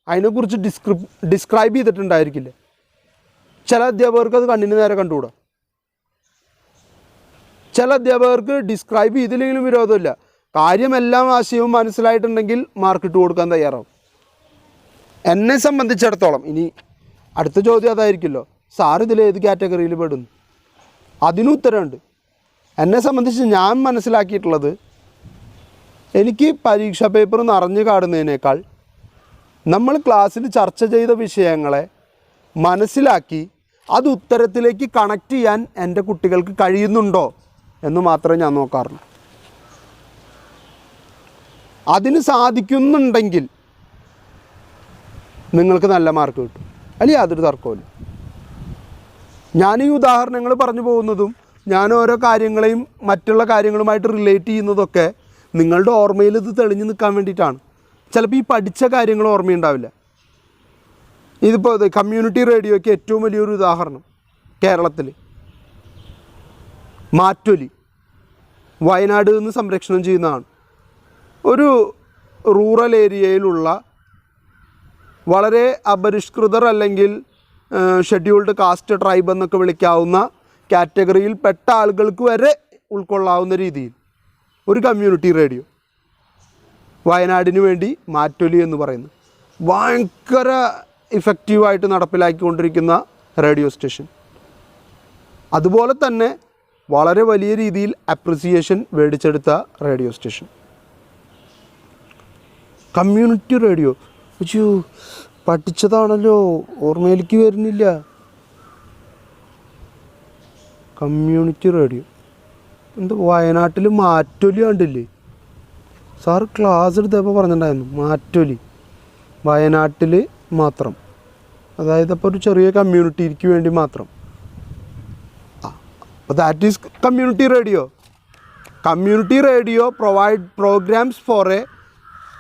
അതിനെക്കുറിച്ച് ഡിസ്ക്രൈബ് ചെയ്തിട്ടുണ്ടായിരിക്കില്ല. ചില അധ്യാപകർക്ക് അത് കണ്ണിന് നേരെ കണ്ടുകൂടാ. ചില അധ്യാപകർക്ക് ഡിസ്ക്രൈബ് ചെയ്തില്ലെങ്കിലും വിരോധമില്ല. കാര്യമെല്ലാം ആശയവും മനസ്സിലായിട്ടുണ്ടെങ്കിൽ മാർക്കിട്ട് കൊടുക്കാൻ തയ്യാറാവും. എന്നെ സംബന്ധിച്ചിടത്തോളം ഇനി അടുത്ത ചോദ്യം അതായിരിക്കുമല്ലോ, സാർ ഇതിൽ ഏത് കാറ്റഗറിയിൽ പെടുന്നു? അതിനും ഉത്തരമുണ്ട്. എന്നെ സംബന്ധിച്ച് ഞാൻ മനസ്സിലാക്കിയിട്ടുള്ളത്, എനിക്ക് പരീക്ഷാ പേപ്പർ നിറഞ്ഞു കാണുന്നതിനേക്കാൾ നമ്മൾ ക്ലാസ്സിൽ ചർച്ച ചെയ്ത വിഷയങ്ങളെ മനസ്സിലാക്കി അത് ഉത്തരത്തിലേക്ക് കണക്ട് ചെയ്യാൻ എൻ്റെ കുട്ടികൾക്ക് കഴിയുന്നുണ്ടോ എന്ന് മാത്രമേ ഞാൻ നോക്കാറുള്ളൂ. അതിന് സാധിക്കുന്നുണ്ടെങ്കിൽ നിങ്ങൾക്ക് നല്ല മാർക്ക് കിട്ടും, അല്ലെങ്കിൽ യാതൊരു തർക്കമില്ല. ഞാൻ ഈ ഉദാഹരണങ്ങൾ പറഞ്ഞു പോകുന്നതും ഞാൻ ഓരോ കാര്യങ്ങളെയും മറ്റുള്ള കാര്യങ്ങളുമായിട്ട് റിലേറ്റ് ചെയ്യുന്നതൊക്കെ നിങ്ങളുടെ ഓർമ്മയിൽ ഇത് തെളിഞ്ഞു നിൽക്കാൻ വേണ്ടിയിട്ടാണ്. ചിലപ്പോൾ ഈ പഠിച്ച കാര്യങ്ങൾ ഓർമ്മയുണ്ടാവില്ല. ഇതിപ്പോൾ കമ്മ്യൂണിറ്റി റേഡിയോയ്ക്ക് ഏറ്റവും വലിയൊരു ഉദാഹരണം കേരളത്തിൽ മാറ്റൊലി വയനാട് നിന്ന് സംരക്ഷണം ചെയ്യുന്നതാണ്. ഒരു റൂറൽ ഏരിയയിലുള്ള വളരെ അപരിഷ്കൃതർ അല്ലെങ്കിൽ ഷെഡ്യൂൾഡ് കാസ്റ്റ് ട്രൈബ് എന്നൊക്കെ വിളിക്കാവുന്ന കാറ്റഗറിയിൽ പെട്ട ആളുകൾക്ക് വരെ ഉൾക്കൊള്ളാവുന്ന രീതിയിൽ ഒരു കമ്മ്യൂണിറ്റി റേഡിയോ വയനാടിന് വേണ്ടി മാറ്റൊലി എന്ന് പറയുന്നു. ഭയങ്കര ഇഫക്റ്റീവായിട്ട് നടപ്പിലാക്കിക്കൊണ്ടിരിക്കുന്ന റേഡിയോ സ്റ്റേഷൻ. അതുപോലെ തന്നെ വളരെ വലിയ രീതിയിൽ അപ്രിസിയേഷൻ മേടിച്ചെടുത്ത റേഡിയോ സ്റ്റേഷൻ. കമ്മ്യൂണിറ്റി റേഡിയോ പഠിച്ചതാണല്ലോ, ഓർമ്മയിലേക്ക് വരുന്നില്ല. കമ്മ്യൂണിറ്റി റേഡിയോ എന്താ വയനാട്ടിൽ മാറ്റൊലി കണ്ടില്ലേ സാറ് ക്ലാസ് എടുത്തപ്പോൾ പറഞ്ഞിട്ടുണ്ടായിരുന്നു. മാറ്റൊലി വയനാട്ടിൽ മാത്രം, അതായത് അപ്പോൾ ഒരു ചെറിയ കമ്മ്യൂണിറ്റിക്ക് വേണ്ടി മാത്രം. അപ്പോൾ that is community radio. Community radio provide programs for a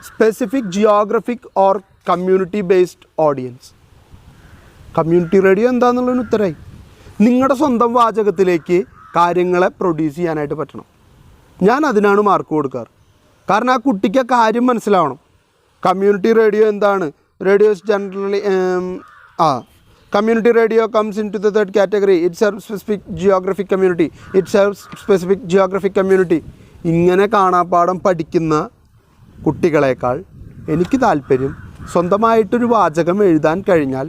specific geographic or community based audience. Community radio എന്താണെന്നുള്ളതിന് ഉത്തരമായി. നിങ്ങളുടെ സ്വന്തം വാചകത്തിലേക്ക് കാര്യങ്ങളെ പ്രൊഡ്യൂസ് ചെയ്യാനായിട്ട് പറ്റണം. ഞാൻ അതിനാണ് മാർക്ക് കൊടുക്കാറ്. കാരണം ആ കുട്ടിക്ക് ആ കാര്യം മനസ്സിലാവണം. കമ്മ്യൂണിറ്റി റേഡിയോ എന്താണ്? Radios generally community radio comes in to the third category. It serve specific geographic community. It serve specific geographic community. ഇങ്ങനെ കാണാപ്പാഠം പഠിക്കുന്ന കുട്ടികളെക്കാൾ എനിക്ക് താല്പര്യം സ്വന്തമായിട്ടൊരു വാചകം എഴുതാൻ കഴിഞ്ഞാൽ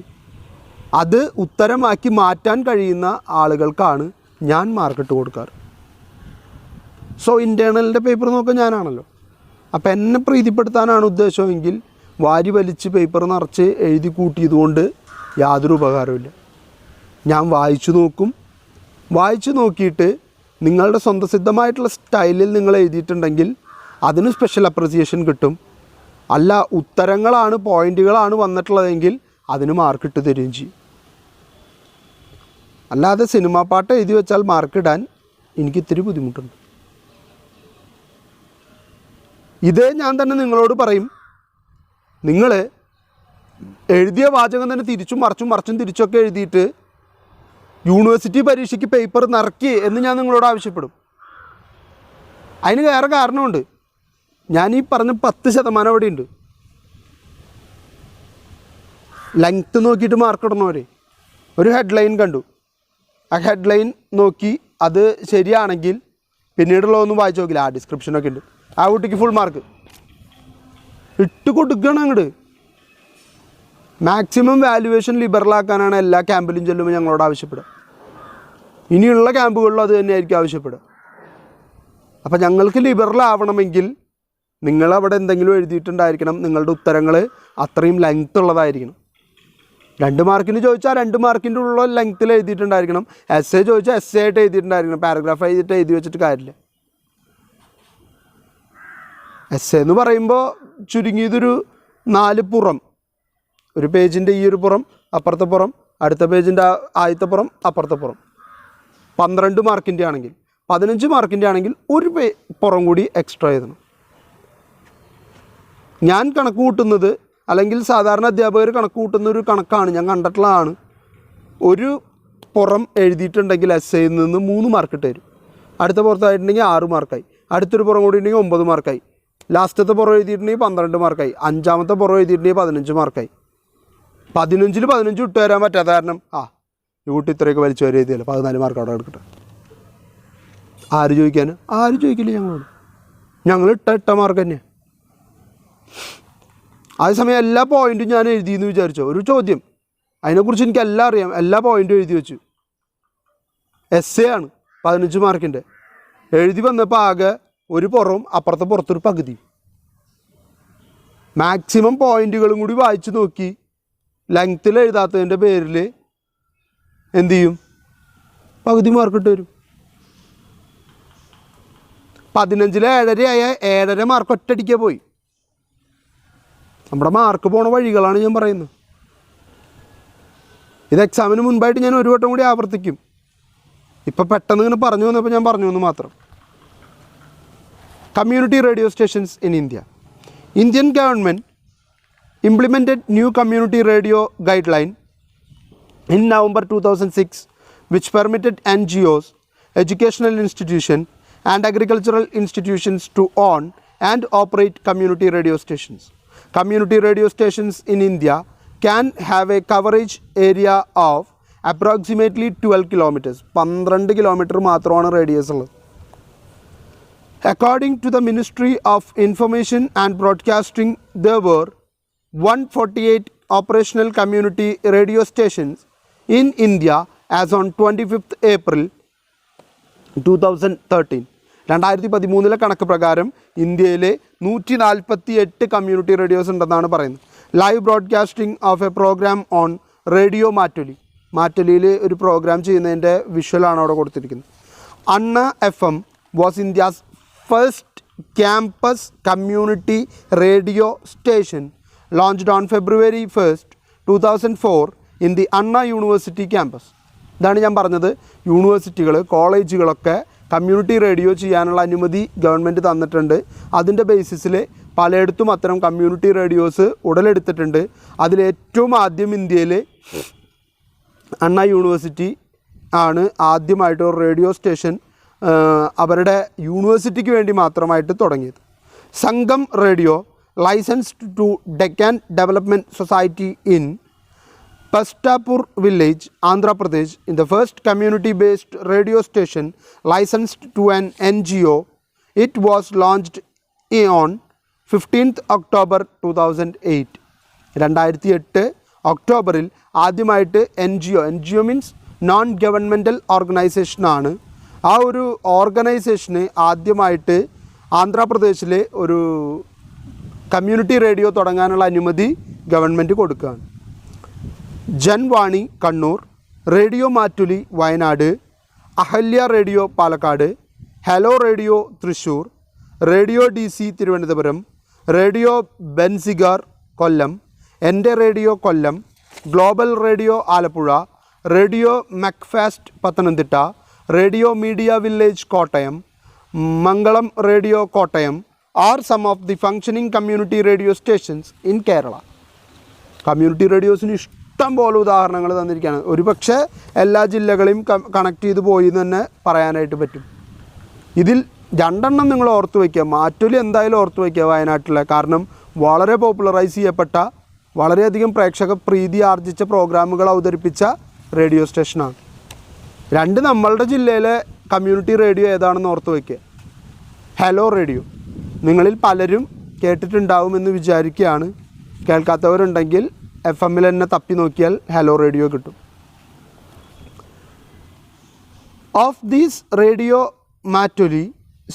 അത് ഉത്തരമാക്കി മാറ്റാൻ കഴിയുന്ന ആളുകൾക്കാണ് ഞാൻ മാർക്കിട്ട് കൊടുക്കാറ്. സോ ഇൻറ്റേർണലിൻ്റെ പേപ്പർ നോക്കാൻ ഞാനാണല്ലോ. അപ്പോൾ എന്നെ പ്രീതിപ്പെടുത്താനാണ് ഉദ്ദേശമെങ്കിൽ വാരി വലിച്ച് പേപ്പർ നിറച്ച് എഴുതി കൂട്ടിയതുകൊണ്ട് യാതൊരു ഉപകാരമില്ല. ഞാൻ വായിച്ചു നോക്കും. വായിച്ചു നോക്കിയിട്ട് നിങ്ങളുടെ സ്വന്തസിദ്ധമായിട്ടുള്ള സ്റ്റൈലിൽ നിങ്ങൾ എഴുതിയിട്ടുണ്ടെങ്കിൽ അതിന് സ്പെഷ്യൽ അപ്രിസിയേഷൻ കിട്ടും. അല്ല ഉത്തരങ്ങളാണ് പോയിൻറ്റുകളാണ് വന്നിട്ടുള്ളതെങ്കിൽ അതിന് മാർക്കിട്ട് തരുകയും ചെയ്യും. അല്ലാതെ സിനിമാ പാട്ട് എഴുതി വെച്ചാൽ മാർക്കിടാൻ എനിക്ക് ഇത്തിരി ബുദ്ധിമുട്ടുണ്ട്. ഇതേ ഞാൻ തന്നെ നിങ്ങളോട് പറയും. നിങ്ങൾ എഴുതിയ വാചകം തന്നെ തിരിച്ചും മറിച്ചും തിരിച്ചൊക്കെ എഴുതിയിട്ട് യൂണിവേഴ്സിറ്റി പരീക്ഷയ്ക്ക് പേപ്പർ നിറക്കി എന്ന് ഞാൻ നിങ്ങളോട് ആവശ്യപ്പെടും. അതിന് വേറെ കാരണമുണ്ട്. ഞാൻ ഈ പറഞ്ഞ 10% അവിടെ ഉണ്ട്. ലെങ്ത്ത് നോക്കിയിട്ട് മാർക്ക് ഇടണവരെ ഒരു ഹെഡ്ലൈൻ കണ്ടു, ആ ഹെഡ്ലൈൻ നോക്കി അത് ശരിയാണെങ്കിൽ പിന്നീടുള്ളതൊന്നും വായിച്ച് നോക്കില്ല. ആ ഡിസ്ക്രിപ്ഷനൊക്കെ ഉണ്ട്. ആ കുട്ടിക്ക് ഫുൾ മാർക്ക് ഇട്ട് കൊടുക്കണം. അങ്ങോട്ട് മാക്സിമം വാല്യുവേഷൻ ലിബറലാക്കാനാണ് എല്ലാ ക്യാമ്പിലും ചെല്ലുമ്പോൾ ഞങ്ങളോട് ആവശ്യപ്പെടുക. ഇനിയുള്ള ക്യാമ്പുകളിലും അത് തന്നെയായിരിക്കും ആവശ്യപ്പെടുക. അപ്പോൾ ഞങ്ങൾക്ക് ലിബറലാവണമെങ്കിൽ നിങ്ങളവിടെ എന്തെങ്കിലും എഴുതിയിട്ടുണ്ടായിരിക്കണം. നിങ്ങളുടെ ഉത്തരങ്ങൾ അത്രയും ലെങ്ത്ത് ഉള്ളതായിരിക്കണം. 2 മാർക്കിന് ചോദിച്ചാൽ 2 മാർക്കിൻ്റെ ഉള്ള ലെങ്ത്തിൽ എഴുതിയിട്ടുണ്ടായിരിക്കണം. എസ്സേ ചോദിച്ചാൽ എസ്സേ ആയിട്ട് എഴുതിയിട്ടുണ്ടായിരിക്കണം. പാരഗ്രാഫ് എഴുതിയിട്ട് എഴുതി വെച്ചിട്ട് കാര്യമില്ല. എസ്സേ എന്ന് പറയുമ്പോൾ ചുരുങ്ങിയതൊരു 4 പുറം, ഒരു പേജിൻ്റെ ഈ ഒരു പുറം, അപ്പുറത്തെ പുറം, അടുത്ത പേജിൻ്റെ ആദ്യത്തെ പുറം, അപ്പുറത്തെ പുറം. 12 മാർക്കിൻ്റെ ആണെങ്കിൽ 15 മാർക്കിൻ്റെ ആണെങ്കിൽ ഒരു പുറം കൂടി എക്സ്ട്രാ എഴുതണം. ഞാൻ കണക്ക് കൂട്ടുന്നത്, അല്ലെങ്കിൽ സാധാരണ അധ്യാപകർ കണക്ക് കൂട്ടുന്ന ഒരു കണക്കാണ്, ഞാൻ കണ്ടിട്ടുള്ളതാണ്. ഒരു പുറം എഴുതിയിട്ടുണ്ടെങ്കിൽ എസ്സേയിൽ നിന്ന് 3 മാർക്ക് ഇട്ട് തരും. അടുത്ത പുറത്തായിട്ടുണ്ടെങ്കിൽ 6 മാർക്കായി. അടുത്തൊരു പുറം കൂടി ഉണ്ടെങ്കിൽ 9 മാർക്കായി. ലാസ്റ്റത്തെ പുറം എഴുതിയിട്ടുണ്ടെങ്കിൽ 12 മാർക്കായി. 5ാമത്തെ പുറം എഴുതിയിട്ടുണ്ടെങ്കിൽ 15 മാർക്കായി. 15ൽ 15 ഇട്ട് തരാൻ പറ്റാത്ത കാരണം ഈ കുട്ടി ഇത്രയൊക്കെ വലിച്ചു വരെ എഴുതിയല്ലോ, 14 മാർക്ക് അവിടെ എടുക്കട്ടെ. ആര് ചോദിക്കാൻ? ആരും ചോദിക്കില്ല ഞങ്ങളോട്. ഞങ്ങൾ ഇട്ട മാർക്ക് തന്നെയാണ്. അതേസമയം എല്ലാ പോയിൻറ്റും ഞാൻ എഴുതിയെന്ന് വിചാരിച്ചോ. ഒരു ചോദ്യം, അതിനെക്കുറിച്ച് എനിക്ക് എല്ലാം അറിയാം, എല്ലാ പോയിൻറ്റും എഴുതി വെച്ചു. എസ്സേ ആണ് 15 മാർക്കിൻ്റെ. എഴുതി വന്നപ്പോൾ ആകെ ഒരു പുറവും അപ്പുറത്തെ പുറത്തൊരു പകുതി. മാക്സിമം പോയിൻറ്റുകളും കൂടി വായിച്ച് നോക്കി ലെങ്ത്തിൽ എഴുതാത്തതിൻ്റെ പേരിൽ എന്തു ചെയ്യും? പകുതി മാർക്ക് ഇട്ട് വരും. 15ൽ 7.5 ആയ 7.5 മാർക്ക് ഒറ്റയടിക്കാൻ പോയി. നമ്മുടെ മാർക്ക് പോണ വഴികളാണ് ഞാൻ പറയുന്നത്. ഇത് എക്സാമിന് മുൻപായിട്ട് ഞാൻ ഒരു വട്ടം കൂടി ആവർത്തിക്കും. ഇപ്പം പെട്ടെന്ന് ഇങ്ങനെ പറഞ്ഞു വന്നപ്പോൾ ഞാൻ പറഞ്ഞു എന്ന് മാത്രം. Community radio stations in India. Indian government implemented new community radio guideline in November 2006, which permitted NGOs, educational institutions and agricultural institutions to own and operate community radio stations. Community radio stations in India can have a coverage area of approximately 12 kilometers. 12 kilometer മാത്രമാണ് radius ഉള്ളത്. According to the Ministry of Information and Broadcasting, there were 148 operational community radio stations in India as on 25th April 2013. 2013 കണക്ക് പ്രകാരം ഇന്ത്യയിലെ 148 community radios ഉണ്ടെന്നാണ് പറയുന്നത്. Live broadcasting of a program on radio Mattoli. മാറ്റൊലിയിൽ ഒരു program ചെയ്യുന്നതിൻ്റെ വിഷ്വലാണ് അവിടെ കൊടുത്തിരിക്കുന്നത്. Anna FM was India's first campus community radio station launched on February 1st, 2004 in the Anna University campus. ഇതാണ് ഞാൻ പറഞ്ഞത്, യൂണിവേഴ്സിറ്റികൾ കോളേജുകളൊക്കെ കമ്മ്യൂണിറ്റി റേഡിയോ ചെയ്യാനുള്ള അനുമതി ഗവൺമെൻറ് തന്നിട്ടുണ്ട്. അതിൻ്റെ ബേസിസിൽ പലയിടത്തും അത്തരം കമ്മ്യൂണിറ്റി റേഡിയോസ് ഉടലെടുത്തിട്ടുണ്ട്. അതിലേറ്റവും ആദ്യം ഇന്ത്യയിൽ അണ്ണ യൂണിവേഴ്സിറ്റി ആണ് ആദ്യമായിട്ട് ഒരു റേഡിയോ സ്റ്റേഷൻ അവരുടെ യൂണിവേഴ്സിറ്റിക്ക് വേണ്ടി മാത്രമായിട്ട് തുടങ്ങിയത്. സംഗം radio licensed to Deccan Development Society in Pastapur village, Andhra Pradesh, in the first community-based radio station licensed to an NGO. It was launched on 15th October 2008. 2008 ഒക്ടോബറിൽ ആദ്യമായിട്ട് NGO മീൻസ് നോൺ ഗവൺമെൻറ്റൽ ഓർഗനൈസേഷനാണ്. ആ ഒരു ഓർഗനൈസേഷന് ആദ്യമായിട്ട് ആന്ധ്രാപ്രദേശിലെ ഒരു community radio തുടങ്ങാനുള്ള അനുമതി ഗവൺമെൻറ് കൊടുക്കുകയാണ്. Janvani Kannur, radio Mattoli Wayanad, Ahalya radio Palakkad, hello radio Thrissur, radio DC Thiruvananthapuram, radio Benziger Kollam, എൻ്റെ radio Kollam, global radio Alappuzha, radio MACFAST Pathanamthitta, radio media village Kottayam, Mangalam radio Kottayam are some of the functioning community radio stations in Kerala. Community റേഡിയോസിന് ഇഷ്ടം പോലെ ഉദാഹരണങ്ങൾ തന്നിരിക്കുകയാണ്. ഒരു പക്ഷേ എല്ലാ ജില്ലകളെയും കണക്ട് ചെയ്ത് പോയി എന്ന് തന്നെ പറയാനായിട്ട് പറ്റും. ഇതിൽ 2 നിങ്ങൾ ഓർത്ത് വയ്ക്കുക. മാറ്റൊലി എന്തായാലും ഓർത്ത് വയ്ക്കുക വയനാട്ടിലെ. കാരണം വളരെ പോപ്പുലറൈസ് ചെയ്യപ്പെട്ട വളരെയധികം പ്രേക്ഷക പ്രീതി ആർജിച്ച പ്രോഗ്രാമുകൾ അവതരിപ്പിച്ച റേഡിയോ സ്റ്റേഷനാണ്. 2 നമ്മളുടെ ജില്ലയിലെ കമ്മ്യൂണിറ്റി റേഡിയോ ഏതാണെന്ന് ഓർത്ത് വയ്ക്കുക. ഹലോ റേഡിയോ നിങ്ങളിൽ പലരും കേട്ടിട്ടുണ്ടാവുമെന്ന് വിചാരിക്കുകയാണ്. കേൾക്കാത്തവരുണ്ടെങ്കിൽ FM തന്നെ തപ്പി നോക്കിയാൽ ഹലോ റേഡിയോ കിട്ടും. Of these radio Mattoli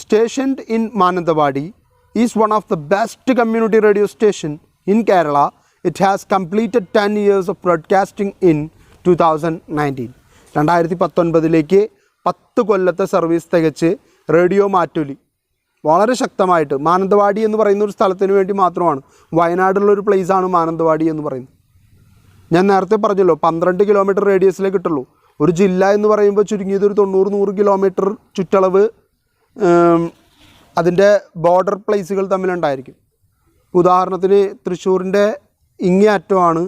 stationed in Mananthavady is one of the best community radio station in Kerala. It has completed 10 years of broadcasting in 2019. 2019 10 കൊല്ലത്തെ സർവീസ് തികച്ച് റേഡിയോ മാറ്റൊലി വളരെ ശക്തമായിട്ട്. മാനന്തവാടി എന്ന് പറയുന്ന ഒരു സ്ഥലത്തിന് വേണ്ടി മാത്രമാണ്, വയനാടുള്ളൊരു പ്ലേസാണ് മാനന്തവാടി എന്ന് പറയുന്നത്. ഞാൻ നേരത്തെ പറഞ്ഞല്ലോ 12 കിലോമീറ്റർ റേഡിയസിലേ കിട്ടുള്ളൂ. ഒരു ജില്ല എന്ന് പറയുമ്പോൾ ചുരുങ്ങിയത് ഒരു 90-100 കിലോമീറ്റർ ചുറ്റളവ് അതിൻ്റെ ബോർഡർ പ്ലേസുകൾ തമ്മിലുണ്ടായിരിക്കും. ഉദാഹരണത്തിന് തൃശ്ശൂരിൻ്റെ ഇങ്ങേ അറ്റമാണ്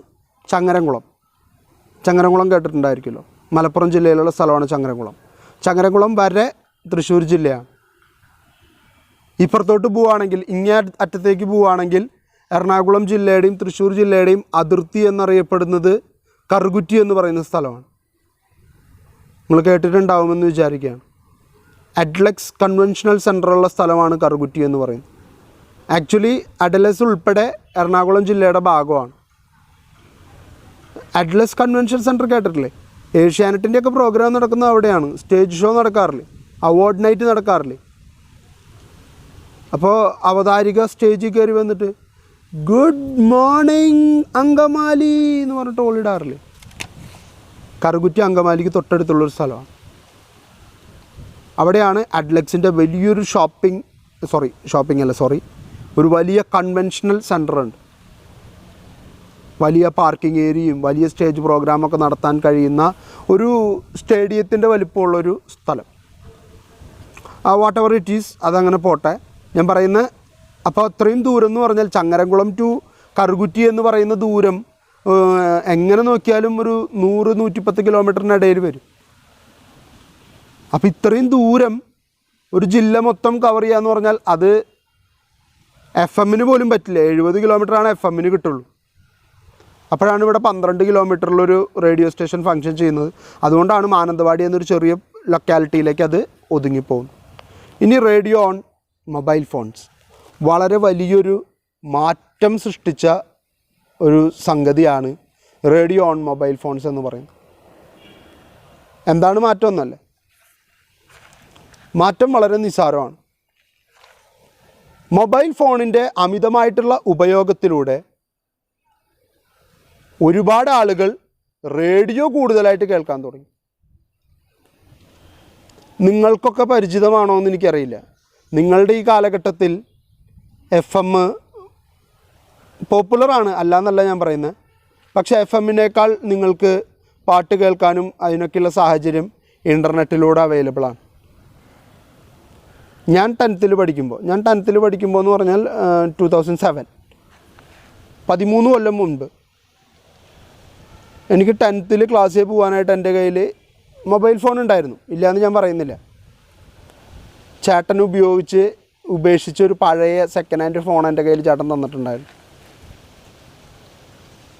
ചങ്ങരംകുളം. ചങ്ങരംകുളം കേട്ടിട്ടുണ്ടായിരിക്കുമല്ലോ. മലപ്പുറം ജില്ലയിലുള്ള സ്ഥലമാണ് ചങ്ങരംകുളം. ചങ്ങരംകുളം വരെ തൃശ്ശൂർ ജില്ലയാണ്. ഇപ്പുറത്തോട്ട് പോവുകയാണെങ്കിൽ ഇങ്ങേ അറ്റത്തേക്ക് പോവുകയാണെങ്കിൽ എറണാകുളം ജില്ലയുടെയും തൃശ്ശൂർ ജില്ലയുടെയും അതിർത്തി എന്നറിയപ്പെടുന്നത് കറുകുറ്റി എന്ന് പറയുന്ന സ്ഥലമാണ്. നിങ്ങൾ കേട്ടിട്ടുണ്ടാവുമെന്ന് വിചാരിക്കുകയാണ്. അഡ്ലക്സ് കൺവെൻഷണൽ സെൻ്ററുള്ള സ്ഥലമാണ് കറുകുറ്റി എന്ന് പറയുന്നത്. ആക്ച്വലി അഡലസ് ഉൾപ്പെടെ എറണാകുളം ജില്ലയുടെ ഭാഗമാണ്. അഡ്ലസ് കൺവെൻഷൻ സെൻറ്റർ കേട്ടിട്ടില്ലേ? ഏഷ്യാനെറ്റിൻ്റെയൊക്കെ പ്രോഗ്രാം നടക്കുന്നത് അവിടെയാണ്. സ്റ്റേജ് ഷോ നടക്കാറില്ലേ? അവാർഡ് നൈറ്റ് നടക്കാറില്ലേ? അപ്പോൾ അവതാരിക സ്റ്റേജിൽ കയറി വന്നിട്ട് ഗുഡ് മോർണിംഗ് അങ്കമാലി എന്ന് പറഞ്ഞിട്ട് ഓളിടാറില്ലേ? കറുകുറ്റി അങ്കമാലിക്ക് തൊട്ടടുത്തുള്ളൊരു സ്ഥലമാണ്. അവിടെയാണ് അഡ്ലക്സിൻ്റെ വലിയൊരു ഒരു വലിയ കൺവെൻഷണൽ സെൻ്ററുണ്ട്. വലിയ പാർക്കിംഗ് ഏരിയയും വലിയ സ്റ്റേജ് പ്രോഗ്രാമൊക്കെ നടത്താൻ കഴിയുന്ന ഒരു സ്റ്റേഡിയത്തിൻ്റെ വലിപ്പമുള്ളൊരു സ്ഥലം. വാട്ട് എവർ ഇറ്റ് ഈസ്, അതങ്ങനെ പോട്ടെ. ഞാൻ പറയുന്നത് അപ്പോൾ അത്രയും ദൂരം എന്ന് പറഞ്ഞാൽ ചങ്ങരംകുളം ടു കറുകുറ്റി എന്ന് പറയുന്ന ദൂരം എങ്ങനെ നോക്കിയാലും ഒരു 100-110 കിലോമീറ്ററിനിടയിൽ വരും. അപ്പോൾ ഇത്രയും ദൂരം ഒരു ജില്ല മൊത്തം കവർ ചെയ്യാന്ന് പറഞ്ഞാൽ അത് FM പോലും പറ്റില്ല. 70 കിലോമീറ്ററാണ് FM കിട്ടുള്ളൂ. അപ്പോഴാണ് ഇവിടെ 12 കിലോമീറ്ററിലൊരു റേഡിയോ സ്റ്റേഷൻ ഫങ്ഷൻ ചെയ്യുന്നത്. അതുകൊണ്ടാണ് മാനന്തവാടി എന്നൊരു ചെറിയ ലൊക്കാലിറ്റിയിലേക്ക് അത് ഒതുങ്ങിപ്പോകുന്നത്. ഇനി റേഡിയോ ഓൺ മൊബൈൽ ഫോൺസ് വളരെ വലിയൊരു മാറ്റം സൃഷ്ടിച്ച ഒരു സംഗതിയാണ് റേഡിയോ ഓൺ മൊബൈൽ ഫോൺസ് എന്ന് പറയുന്നത്. എന്താണ് മാറ്റമൊന്നല്ല, മാറ്റം വളരെ നിസ്സാരമാണ്. മൊബൈൽ ഫോണിൻ്റെ അമിതമായിട്ടുള്ള ഉപയോഗത്തിലൂടെ ഒരുപാട് ആളുകൾ റേഡിയോ കൂടുതലായിട്ട് കേൾക്കാൻ തുടങ്ങി. നിങ്ങൾക്കൊക്കെ പരിചിതമാണോ എന്ന് എനിക്കറിയില്ല. നിങ്ങളുടെ ഈ കാലഘട്ടത്തിൽ FM പോപ്പുലറാണ്, അല്ല എന്നല്ല ഞാൻ പറയുന്നത്. പക്ഷേ FM നിങ്ങൾക്ക് പാട്ട് കേൾക്കാനും അതിനൊക്കെയുള്ള സാഹചര്യം ഇൻ്റർനെറ്റിലൂടെ അവൈലബിളാണ്. ഞാൻ 10th പഠിക്കുമ്പോൾ എന്ന് പറഞ്ഞാൽ 2007, 13 കൊല്ലം മുൻപ് എനിക്ക് 10th ക്ലാസ്സിൽ പോകാനായിട്ട് എൻ്റെ കയ്യിൽ മൊബൈൽ ഫോൺ ഉണ്ടായിരുന്നു, ഇല്ലയെന്ന് ഞാൻ പറയുന്നില്ല. ചേട്ടൻ ഉപേക്ഷിച്ച ഒരു പഴയ സെക്കൻഡ് ഹാൻഡ് ഫോൺ എൻ്റെ കയ്യിൽ ചേട്ടൻ തന്നിട്ടുണ്ടായിരുന്നു.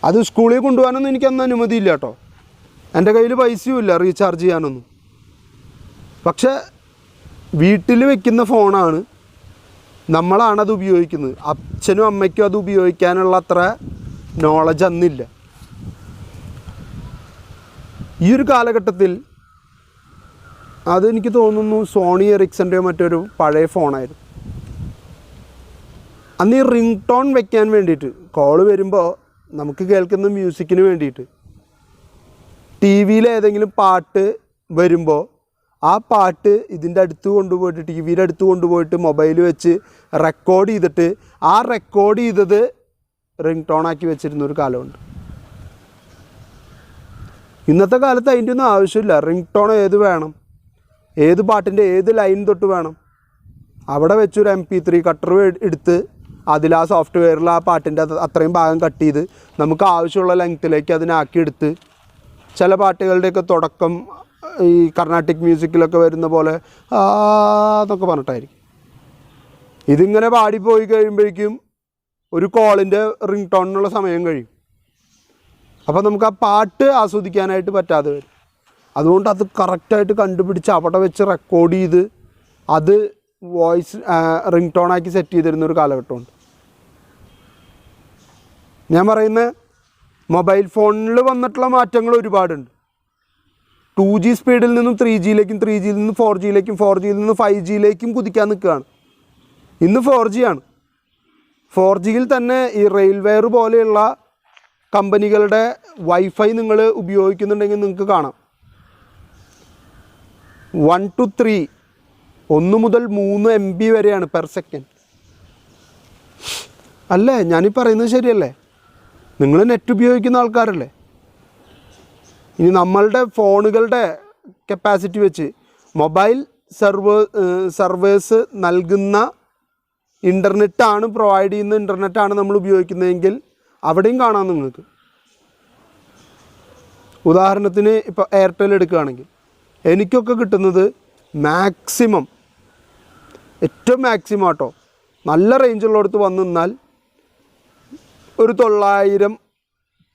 അത് സ്കൂളിൽ കൊണ്ടുപോകാനൊന്നും എനിക്കന്ന് അനുമതിയില്ല കേട്ടോ. എൻ്റെ കയ്യിൽ പൈസയും ഇല്ല റീചാർജ് ചെയ്യാനൊന്നും. പക്ഷേ വീട്ടിൽ വെക്കുന്ന ഫോണാണ്, നമ്മളാണത് ഉപയോഗിക്കുന്നത്. അച്ഛനും അമ്മയ്ക്കും അത് ഉപയോഗിക്കാനുള്ള അത്ര നോളജ് അന്നില്ല. ഈ ഒരു കാലഘട്ടത്തിൽ അതെനിക്ക് തോന്നുന്നു സോണി എറിക്സൻ്റെയോ മറ്റൊരു പഴയ ഫോണായിരുന്നു. അന്ന് ഈ റിംഗ് ടോൺ വെക്കാൻ വേണ്ടിയിട്ട്, കോള് വരുമ്പോൾ നമുക്ക് കേൾക്കുന്ന മ്യൂസിക്കിന് വേണ്ടിയിട്ട് TV ഏതെങ്കിലും പാട്ട് വരുമ്പോൾ ആ പാട്ട് ഇതിൻ്റെ അടുത്ത് കൊണ്ടുപോയിട്ട്, TV അടുത്ത് കൊണ്ടുപോയിട്ട് മൊബൈൽ വെച്ച് റെക്കോർഡ് ചെയ്തിട്ട് ആ റെക്കോർഡ് ചെയ്തത് റിംഗ് ടോണാക്കി വെച്ചിരുന്നൊരു കാലമുണ്ട്. ഇന്നത്തെ കാലത്ത് അതിൻ്റെ ഒന്നും ആവശ്യമില്ല. റിംഗ് ടോൺ ഏത് വേണം, ഏത് പാട്ടിൻ്റെ ഏത് ലൈൻ തൊട്ട് വേണം, അവിടെ വെച്ചൊരു MP3 കട്ടർ എടുത്ത് അതിൽ ആ സോഫ്റ്റ്വെയറിൽ ആ പാട്ടിൻ്റെ അത്രയും ഭാഗം കട്ട് ചെയ്ത് നമുക്ക് ആവശ്യമുള്ള ലെങ്ത്തിലേക്ക് അതിനാക്കിയെടുത്ത്, ചില പാട്ടുകളുടെയൊക്കെ തുടക്കം ഈ കർണാട്ടിക് മ്യൂസിക്കിലൊക്കെ വരുന്ന പോലെ അതൊക്കെ പറഞ്ഞിട്ടായിരിക്കും. ഇതിങ്ങനെ പാടിപ്പോയി കഴിയുമ്പോഴേക്കും ഒരു കോളിൻ്റെ റിംഗ് ടോണിനുള്ള സമയം കഴിയും. അപ്പോൾ നമുക്ക് ആ പാട്ട് ആസ്വദിക്കാനായിട്ട് പറ്റാതെ വരും. അതുകൊണ്ട് അത് കറക്റ്റായിട്ട് കണ്ടുപിടിച്ച് അവിടെ വെച്ച് റെക്കോർഡ് ചെയ്ത് അത് വോയിസ് റിംഗ് ടോണാക്കി സെറ്റ് ചെയ്തിരുന്നൊരു കാലഘട്ടമുണ്ട്. ഞാൻ പറയുന്നത് മൊബൈൽ ഫോണിൽ വന്നിട്ടുള്ള മാറ്റങ്ങൾ ഒരുപാടുണ്ട്. 2G സ്പീഡിൽ നിന്നും 3Gയിലേക്കും, 3Gയിൽ നിന്നും 4Gയിലേക്കും, 4Gയിൽ നിന്നും 5Gയിലേക്കും കുതിക്കാൻ നിൽക്കുകയാണ്. ഇന്ന് 4G ആണ്. 4Gയിൽ തന്നെ ഈ റെയിൽവെയർ പോലെയുള്ള കമ്പനികളുടെ വൈഫൈ നിങ്ങൾ ഉപയോഗിക്കുന്നുണ്ടെങ്കിൽ നിങ്ങൾക്ക് കാണാം 1 to 3, 1 മുതൽ 3 MB വരെയാണ് പെർ സെക്കൻഡ്. അല്ലേ? ഞാനീ പറയുന്നത് ശരിയല്ലേ? നിങ്ങൾ നെറ്റ് ഉപയോഗിക്കുന്ന ആൾക്കാരല്ലേ? ഇനി നമ്മളുടെ ഫോണുകളുടെ കപ്പാസിറ്റി വെച്ച് മൊബൈൽ സർവേഴ്സ് നൽകുന്ന ഇൻ്റർനെറ്റാണ്, പ്രൊവൈഡ് ചെയ്യുന്ന ഇൻ്റർനെറ്റാണ് നമ്മൾ ഉപയോഗിക്കുന്നതെങ്കിൽ അവിടെയും കാണാം നിങ്ങൾക്ക്. ഉദാഹരണത്തിന് ഇപ്പോൾ എയർടെൽ എടുക്കുകയാണെങ്കിൽ എനിക്കൊക്കെ കിട്ടുന്നത് മാക്സിമം, ഏറ്റവും മാക്സിമം ആട്ടോ, നല്ല റേഞ്ചുള്ളിടത്ത് വന്നു നിന്നാൽ ഒരു 900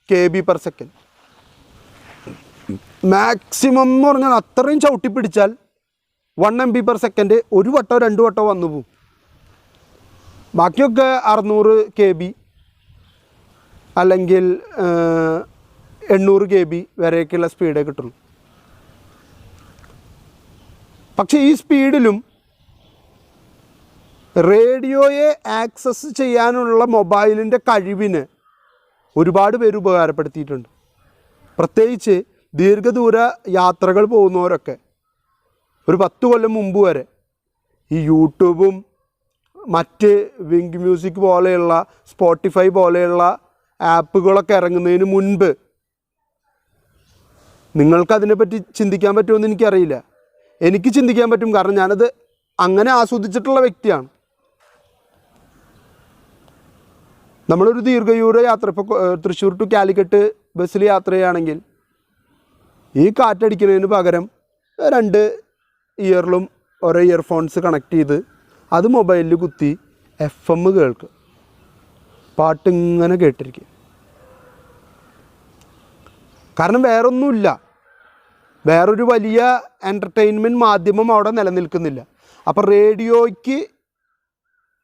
KB പെർ സെക്കൻഡ്. മാക്സിമം എന്ന് പറഞ്ഞാൽ അത്രയും ചവിട്ടി പിടിച്ചാൽ 1 MB പെർ സെക്കൻഡ് ഒരു വട്ടോ 2 വട്ടോ വന്നു പോവും. ബാക്കിയൊക്കെ 600 KB അല്ലെങ്കിൽ 800 KB വരെയൊക്കെയുള്ള സ്പീഡേ കിട്ടുള്ളൂ. പക്ഷേ ഈ സ്പീഡിലും റേഡിയോയെ ആക്സസ് ചെയ്യാനുള്ള മൊബൈലിൻ്റെ കഴിവിന് ഒരുപാട് പേര് ഉപകാരപ്പെടുത്തിയിട്ടുണ്ട്. പ്രത്യേകിച്ച് ദീർഘദൂര യാത്രകൾ പോകുന്നവരൊക്കെ ഒരു 10 കൊല്ലം മുമ്പ് വരെ ഈ യൂട്യൂബും മറ്റ് വിങ്ക് മ്യൂസിക് പോലെയുള്ള സ്പോട്ടിഫൈ പോലെയുള്ള ആപ്പുകളൊക്കെ ഇറങ്ങുന്നതിന് മുൻപ് നിങ്ങൾക്കതിനെപ്പറ്റി ചിന്തിക്കാൻ പറ്റുമെന്ന് എനിക്കറിയില്ല. എനിക്ക് ചിന്തിക്കാൻ പറ്റും, കാരണം ഞാനത് അങ്ങനെ ആസ്വദിച്ചിട്ടുള്ള വ്യക്തിയാണ്. നമ്മളൊരു ദീർഘദൂര യാത്ര, ഇപ്പോൾ തൃശ്ശൂർ ടു കാലിക്കറ്റ് ബസ്സിൽ യാത്ര ചെയ്യുകയാണെങ്കിൽ ഈ കാറ്റടിക്കുന്നതിന് പകരം 2 ഇയറിലും ഓരോ ഇയർഫോൺസ് കണക്ട് ചെയ്ത് അത് മൊബൈലിൽ കുത്തി FM കേൾക്കുക, പാട്ടിങ്ങനെ കേട്ടിരിക്കുക. കാരണം വേറൊന്നുമില്ല, വേറൊരു വലിയ എൻ്റർടൈൻമെൻറ്റ് മാധ്യമം അവിടെ നിലനിൽക്കുന്നില്ല. അപ്പോൾ റേഡിയോയ്ക്ക്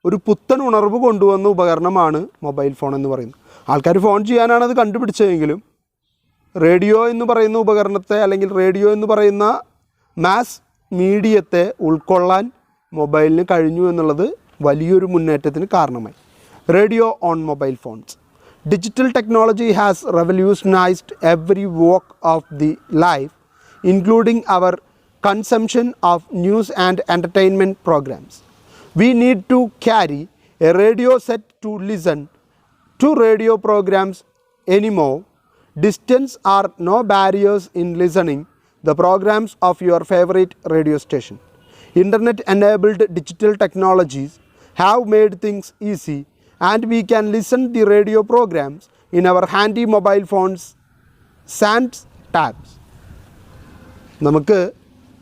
ഒരു പുത്തൻ ഉണർവ് കൊണ്ടുവന്ന ഉപകരണമാണ് മൊബൈൽ ഫോൺ എന്ന് പറയുന്നത്. ആൾക്കാർ ഫോൺ ചെയ്യാനാണ് അത് കണ്ടുപിടിച്ചതെങ്കിലും റേഡിയോ എന്ന് പറയുന്ന ഉപകരണത്തെ അല്ലെങ്കിൽ റേഡിയോ എന്ന് പറയുന്ന മാസ് മീഡിയത്തെ ഉൾക്കൊള്ളാൻ മൊബൈലിന് കഴിഞ്ഞു എന്നുള്ളത് വലിയൊരു മുന്നേറ്റത്തിന് കാരണമായി. Radio on mobile phones. Digital technology has revolutionized every walk of the life, including our consumption of news and entertainment programs. We need to carry a radio set to listen to radio programs anymore. Distance are no barriers in listening the programs of your favorite radio station. Internet-enabled digital technologies have made things easy, and we can listen the radio programs in our handy mobile phones and tabs. നമുക്ക്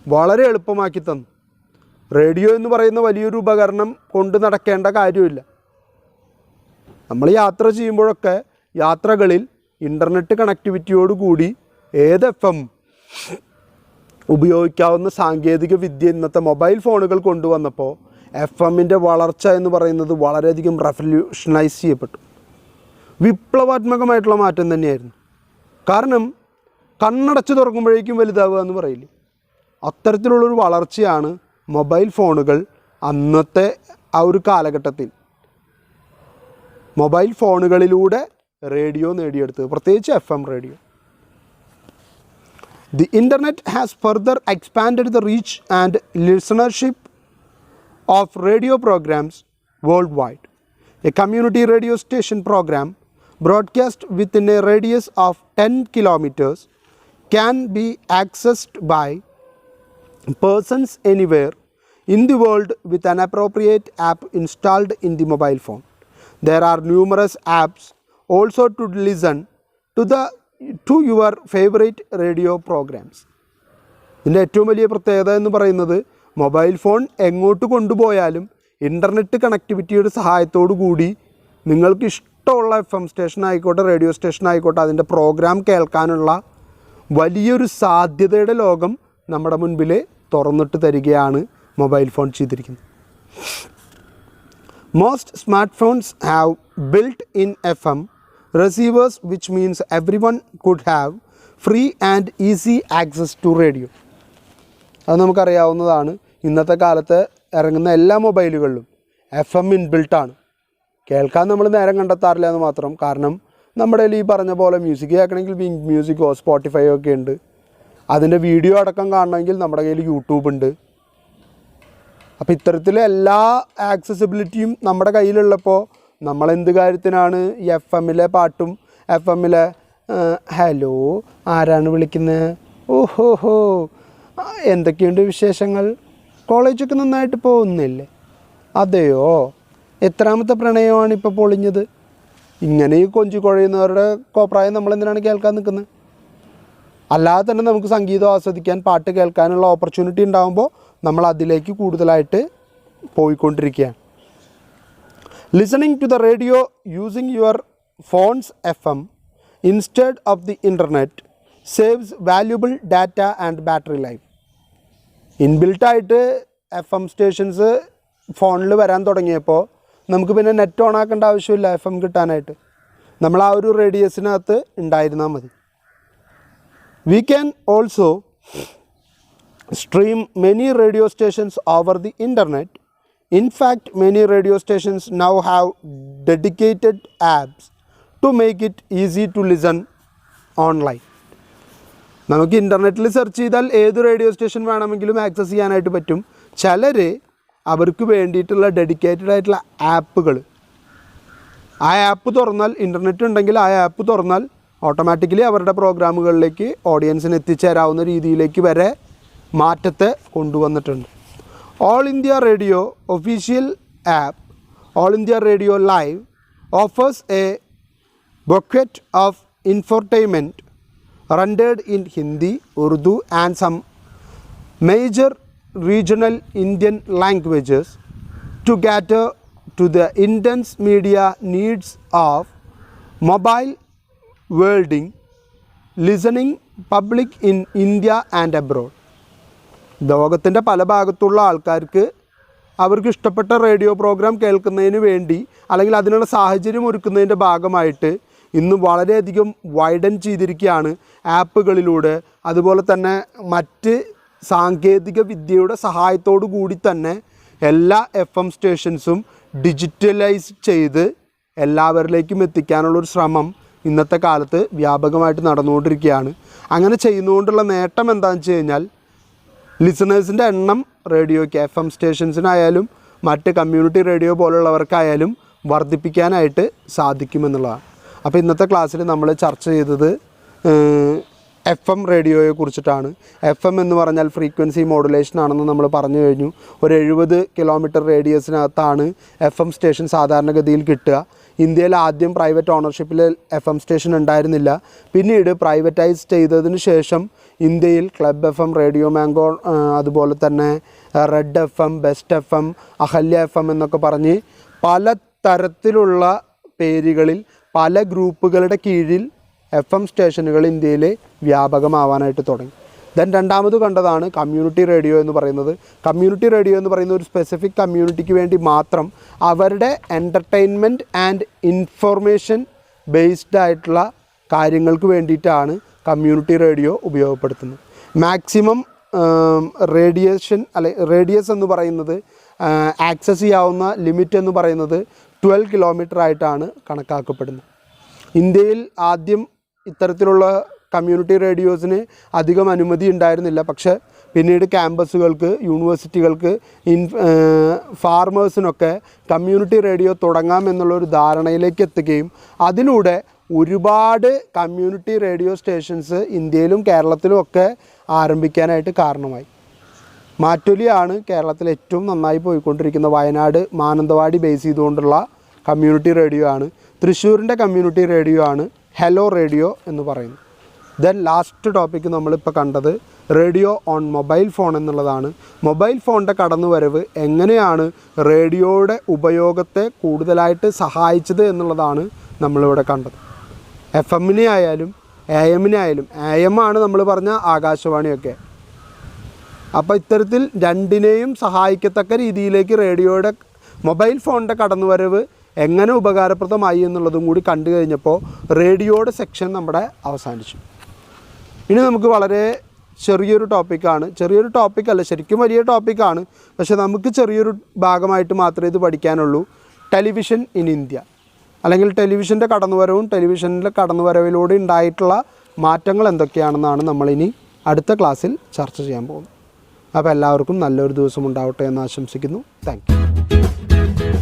വളരെ എളുപ്പമാക്കി തന്നു. Radio എന്ന് പറയുന്ന വലിയൊരു ഉപകരണം കൊണ്ട് നടക്കേണ്ട കാര്യമില്ല. നമ്മൾ യാത്ര ചെയ്യുമ്പോഴൊക്കെ യാത്രകളിൽ ഇൻ്റർനെറ്റ് കണക്ടിവിറ്റിയോടുകൂടി ഏത് FM ഉപയോഗിക്കാവുന്ന സാങ്കേതിക വിദ്യ ഇന്നത്തെ മൊബൈൽ ഫോണുകൾ കൊണ്ടുവന്നപ്പോൾ FM-ൻ്റെ വളർച്ച എന്ന് പറയുന്നത് വളരെയധികം റെവല്യൂഷനൈസ് ചെയ്യപ്പെട്ടു. വിപ്ലവാത്മകമായിട്ടുള്ള മാറ്റം തന്നെയായിരുന്നു. കാരണം കണ്ണടച്ച് തുറക്കുമ്പോഴേക്കും വലുതാവുക എന്ന് പറയില്ലേ, അത്തരത്തിലുള്ളൊരു വളർച്ചയാണ് മൊബൈൽ ഫോണുകൾ അന്നത്തെ ആ ഒരു കാലഘട്ടത്തിൽ മൊബൈൽ ഫോണുകളിലൂടെ റേഡിയോ നേടിയെടുത്തത്, പ്രത്യേകിച്ച് FM radio. The internet has further expanded the reach and listenership of radio programs worldwide. A community radio station program broadcast within a radius of 10 kilometers can be accessed by persons anywhere in the world with an appropriate app installed in the mobile phone. There are numerous apps also to listen to your favorite radio programs. ഇതിൻ്റെ ഏറ്റവും വലിയ പ്രത്യേകത എന്ന് പറയുന്നത് mobile phone എങ്ങോട്ട് കൊണ്ടുപോയാലും internet കണക്ടിവിറ്റിയുടെ സഹായത്തോടു കൂടി നിങ്ങൾക്ക് ഇഷ്ടമുള്ള FM സ്റ്റേഷൻ ആയിക്കോട്ടെ, റേഡിയോ സ്റ്റേഷൻ ആയിക്കോട്ടെ, അതിൻ്റെ പ്രോഗ്രാം കേൾക്കാനുള്ള വലിയൊരു സാധ്യതയുടെ ലോകം നമ്മുടെ മുൻപിൽ തുറന്നിട്ട് തരികയാണ് മൊബൈൽ ഫോൺ ചെയ്തിരിക്കുന്നത്. Most smart phones have built in FM receivers, which means everyone could have free and easy access to radio. അത് നമുക്കറിയാവുന്നതാണ്. ഇന്നത്തെ കാലത്ത് ഇറങ്ങുന്ന എല്ലാ മൊബൈലുകളിലും FM ഇൻബിൽട്ടാണ്. കേൾക്കാൻ നമ്മൾ നേരം കണ്ടെത്താറില്ല എന്ന് മാത്രം. കാരണം നമ്മുടെ ഈ പറഞ്ഞ പോലെ മ്യൂസിക് കേൾക്കണമെങ്കിൽ വിങ് മ്യൂസിക്കോ സ്പോട്ടിഫൈയോ ഒക്കെ ഉണ്ട്. അതിൻ്റെ വീഡിയോ അടക്കം കാണണമെങ്കിൽ നമ്മുടെ കയ്യിൽ യൂട്യൂബ് ഉണ്ട്. അപ്പോൾ ഇത്തരത്തിലെ എല്ലാ ആക്സസിബിലിറ്റിയും നമ്മുടെ കയ്യിലുള്ളപ്പോൾ നമ്മളെന്ത് കാര്യത്തിനാണ് ഈ FM-ലെ പാട്ടും FM-ലെ ഹലോ ആരാണ് വിളിക്കുന്നത്, ഓഹോ എന്തൊക്കെയുണ്ട് വിശേഷങ്ങൾ, കോളേജൊക്കെ നന്നായിട്ട് പോകുന്നില്ലേ, അതെയോ എത്രാമത്തെ പ്രണയമാണ് ഇപ്പോൾ പൊളിഞ്ഞത്, ഇങ്ങനെ ഈ കൊഞ്ചു കുഴയുന്നവരുടെ കോപ്രായം നമ്മളെന്തിനാണ് കേൾക്കാൻ നിൽക്കുന്നത്? അല്ലാതെ തന്നെ നമുക്ക് സംഗീതം ആസ്വദിക്കാൻ, പാട്ട് കേൾക്കാനുള്ള ഓപ്പർച്യൂണിറ്റി ഉണ്ടാകുമ്പോൾ നമ്മൾ അതിലേക്ക് കൂടുതലായിട്ട് പോയിക്കൊണ്ടിരിക്കുകയാണ്. Listening to the radio using your phone's FM instead of the internet saves valuable data and battery life. ഇൻബിൽട്ടായിട്ട് FM stations ഫോണിൽ വരാൻ തുടങ്ങിയപ്പോൾ നമുക്ക് പിന്നെ നെറ്റ് ഓൺ ആക്കേണ്ട ആവശ്യമില്ല FM കിട്ടാനായിട്ട്. നമ്മൾ ആ ഒരു റേഡിയസിനകത്ത് ഉണ്ടായിരുന്നാൽ മതി. We can also stream many radio stations over the internet. In fact, many radio stations now have dedicated apps to make it easy to listen online. നമുക്ക് ഇൻ്റർനെറ്റിൽ സെർച്ച് ചെയ്താൽ ഏത് റേഡിയോ സ്റ്റേഷൻ വേണമെങ്കിലും ആക്സസ് ചെയ്യാനായിട്ട് പറ്റും. ചിലർ അവർക്ക് വേണ്ടിയിട്ടുള്ള ഡെഡിക്കേറ്റഡ് ആയിട്ടുള്ള ആപ്പുകൾ, ആ ആപ്പ് തുറന്നാൽ, ഇൻ്റർനെറ്റ് ഉണ്ടെങ്കിൽ ആ ആപ്പ് തുറന്നാൽ ഓട്ടോമാറ്റിക്കലി അവരുടെ പ്രോഗ്രാമുകളിലേക്ക് ഓഡിയൻസിന് എത്തിച്ചേരാവുന്ന രീതിയിലേക്ക് വരെ മാറ്റത്തെ കൊണ്ടുവന്നിട്ടുണ്ട്. All India Radio official app, All India Radio Live, offers a bouquet of infotainment rendered in Hindi, Urdu and some major regional Indian languages to cater to the intense media needs of mobile worlding listening public in India and abroad. ലോകത്തിൻ്റെ പല ഭാഗത്തുള്ള ആൾക്കാർക്ക് അവർക്ക് ഇഷ്ടപ്പെട്ട radio programme കേൾക്കുന്നതിന് വേണ്ടി അല്ലെങ്കിൽ അതിനുള്ള സാഹചര്യം ഒരുക്കുന്നതിൻ്റെ ഭാഗമായിട്ട് ഇന്ന് വളരെയധികം വൈഡൻ ചെയ്തിരിക്കുകയാണ് ആപ്പുകളിലൂടെ. അതുപോലെ തന്നെ മറ്റ് സാങ്കേതിക വിദ്യയുടെ സഹായത്തോടു കൂടി തന്നെ എല്ലാ FM സ്റ്റേഷൻസും ഡിജിറ്റലൈസ് ചെയ്ത് എല്ലാവരിലേക്കും എത്തിക്കാനുള്ളൊരു ശ്രമം ഇന്നത്തെ കാലത്ത് വ്യാപകമായിട്ട് നടന്നുകൊണ്ടിരിക്കുകയാണ്. അങ്ങനെ ചെയ്യുന്നതുകൊണ്ടുള്ള നേട്ടം എന്താണെന്ന് വെച്ച് കഴിഞ്ഞാൽ ലിസണേഴ്സിൻ്റെ എണ്ണം റേഡിയോയ്ക്ക് FM സ്റ്റേഷൻസിനായാലും മറ്റ് കമ്മ്യൂണിറ്റി റേഡിയോ പോലുള്ളവർക്കായാലും വർദ്ധിപ്പിക്കാനായിട്ട് സാധിക്കുമെന്നുള്ളതാണ്. അപ്പോൾ ഇന്നത്തെ ക്ലാസ്സിൽ നമ്മൾ ചർച്ച ചെയ്തത് FM റേഡിയോയെ കുറിച്ചിട്ടാണ്. FM എന്ന് പറഞ്ഞാൽ ഫ്രീക്വൻസി മോഡുലേഷൻ ആണെന്ന് നമ്മൾ പറഞ്ഞു കഴിഞ്ഞു. ഒരു 70 കിലോമീറ്റർ റേഡിയസിനകത്താണ് FM സ്റ്റേഷൻ സാധാരണഗതിയിൽ കിട്ടുക. ഇന്ത്യയിൽ ആദ്യം പ്രൈവറ്റ് ഓണർഷിപ്പിൽ FM സ്റ്റേഷൻ ഉണ്ടായിരുന്നില്ല. പിന്നീട് പ്രൈവറ്റൈസ് ചെയ്തതിന് ശേഷം ഇന്ത്യയിൽ ക്ലബ് FM, റേഡിയോ മാംഗോ, അതുപോലെ തന്നെ red FM, best FM, Ahalya FM എന്നൊക്കെ പറഞ്ഞ് പല തരത്തിലുള്ള പേരുകളിൽ പല ഗ്രൂപ്പുകളുടെ കീഴിൽ FM സ്റ്റേഷനുകൾ ഇന്ത്യയിൽ വ്യാപകമാവാനായിട്ട് തുടങ്ങി. ദെൻ രണ്ടാമത് കണ്ടതാണ് കമ്മ്യൂണിറ്റി റേഡിയോ എന്ന് പറയുന്നത്. കമ്മ്യൂണിറ്റി റേഡിയോ എന്ന് പറയുന്ന ഒരു സ്പെസിഫിക് കമ്മ്യൂണിറ്റിക്ക് വേണ്ടി മാത്രം അവരുടെ എൻ്റർടൈൻമെൻറ്റ് ആൻഡ് ഇൻഫർമേഷൻ ബേസ്ഡ് ആയിട്ടുള്ള കാര്യങ്ങൾക്ക് വേണ്ടിയിട്ടാണ് കമ്മ്യൂണിറ്റി റേഡിയോ ഉപയോഗപ്പെടുത്തുന്നത്. മാക്സിമം റേഡിയസ് എന്ന് പറയുന്നത് ആക്സസ് ചെയ്യാവുന്ന ലിമിറ്റ് എന്ന് പറയുന്നത് 12 കിലോമീറ്റർ ആയിട്ടാണ് കണക്കാക്കപ്പെടുന്നത്. ഇന്ത്യയിൽ ആദ്യം ഇത്തരത്തിലുള്ള കമ്മ്യൂണിറ്റി റേഡിയോസിന് അധികം അനുമതി ഉണ്ടായിരുന്നില്ല. പക്ഷേ പിന്നീട് ക്യാമ്പസുകൾക്ക്, യൂണിവേഴ്സിറ്റികൾക്ക്, ഫാർമേഴ്സിനൊക്കെ കമ്മ്യൂണിറ്റി റേഡിയോ തുടങ്ങാമെന്നുള്ളൊരു ധാരണയിലേക്ക് എത്തുകയും അതിലൂടെ ഒരുപാട് കമ്മ്യൂണിറ്റി റേഡിയോ സ്റ്റേഷൻസ് ഇന്ത്യയിലും കേരളത്തിലും ഒക്കെ ആരംഭിക്കാനായിട്ട് കാരണമായി. മാറ്റൊലിയാണ് കേരളത്തിൽ ഏറ്റവും നന്നായി പോയിക്കൊണ്ടിരിക്കുന്ന വയനാട് മാനന്തവാടി ബേസ് ചെയ്തുകൊണ്ടുള്ള കമ്മ്യൂണിറ്റി റേഡിയോ ആണ്. തൃശ്ശൂരിൻ്റെ കമ്മ്യൂണിറ്റി റേഡിയോ ആണ് ഹലോ റേഡിയോ എന്ന് പറയുന്നത്. ദെൻ ലാസ്റ്റ് ടോപ്പിക്ക് നമ്മളിപ്പോൾ കണ്ടത് റേഡിയോ ഓൺ മൊബൈൽ ഫോൺ എന്നുള്ളതാണ്. മൊബൈൽ ഫോണിൻ്റെ കടന്നുവരവ് എങ്ങനെയാണ് റേഡിയോയുടെ ഉപയോഗത്തെ കൂടുതലായിട്ട് സഹായിച്ചത് എന്നുള്ളതാണ് നമ്മളിവിടെ കണ്ടത്. FM-നെ ആയാലും AM-നെ ആയാലും, AM ആണ് നമ്മൾ പറഞ്ഞ ആകാശവാണിയൊക്കെ. അപ്പോൾ ഇത്തരത്തിൽ രണ്ടിനെയും സഹായിക്കത്തക്ക രീതിയിലേക്ക് റേഡിയോയുടെ മൊബൈൽ ഫോണിൻ്റെ കടന്നുവരവ് എങ്ങനെ ഉപകാരപ്രദമായി എന്നുള്ളതും കൂടി കണ്ടു കഴിഞ്ഞപ്പോൾ റേഡിയോയുടെ സെക്ഷൻ നമ്മുടെ അവസാനിച്ചു. ഇനി നമുക്ക് വളരെ ചെറിയൊരു ടോപ്പിക്കല്ല, ശരിക്കും വലിയ ടോപ്പിക്കാണ്. പക്ഷേ നമുക്ക് ചെറിയൊരു ഭാഗമായിട്ട് മാത്രമേ ഇത് പഠിക്കാനുള്ളൂ. ടെലിവിഷൻ ഇൻ ഇന്ത്യ, അല്ലെങ്കിൽ ടെലിവിഷൻ്റെ കടന്നുവരവും ടെലിവിഷനിലെ കടന്നുവരവിലൂടെ ഉണ്ടായിട്ടുള്ള മാറ്റങ്ങൾ എന്തൊക്കെയാണെന്നാണ് നമ്മളിനി അടുത്ത ക്ലാസ്സിൽ ചർച്ച ചെയ്യാൻ പോകുന്നത്. അപ്പോൾ എല്ലാവർക്കും നല്ലൊരു ദിവസം ഉണ്ടാവട്ടെ എന്ന് ആശംസിക്കുന്നു. Thank you.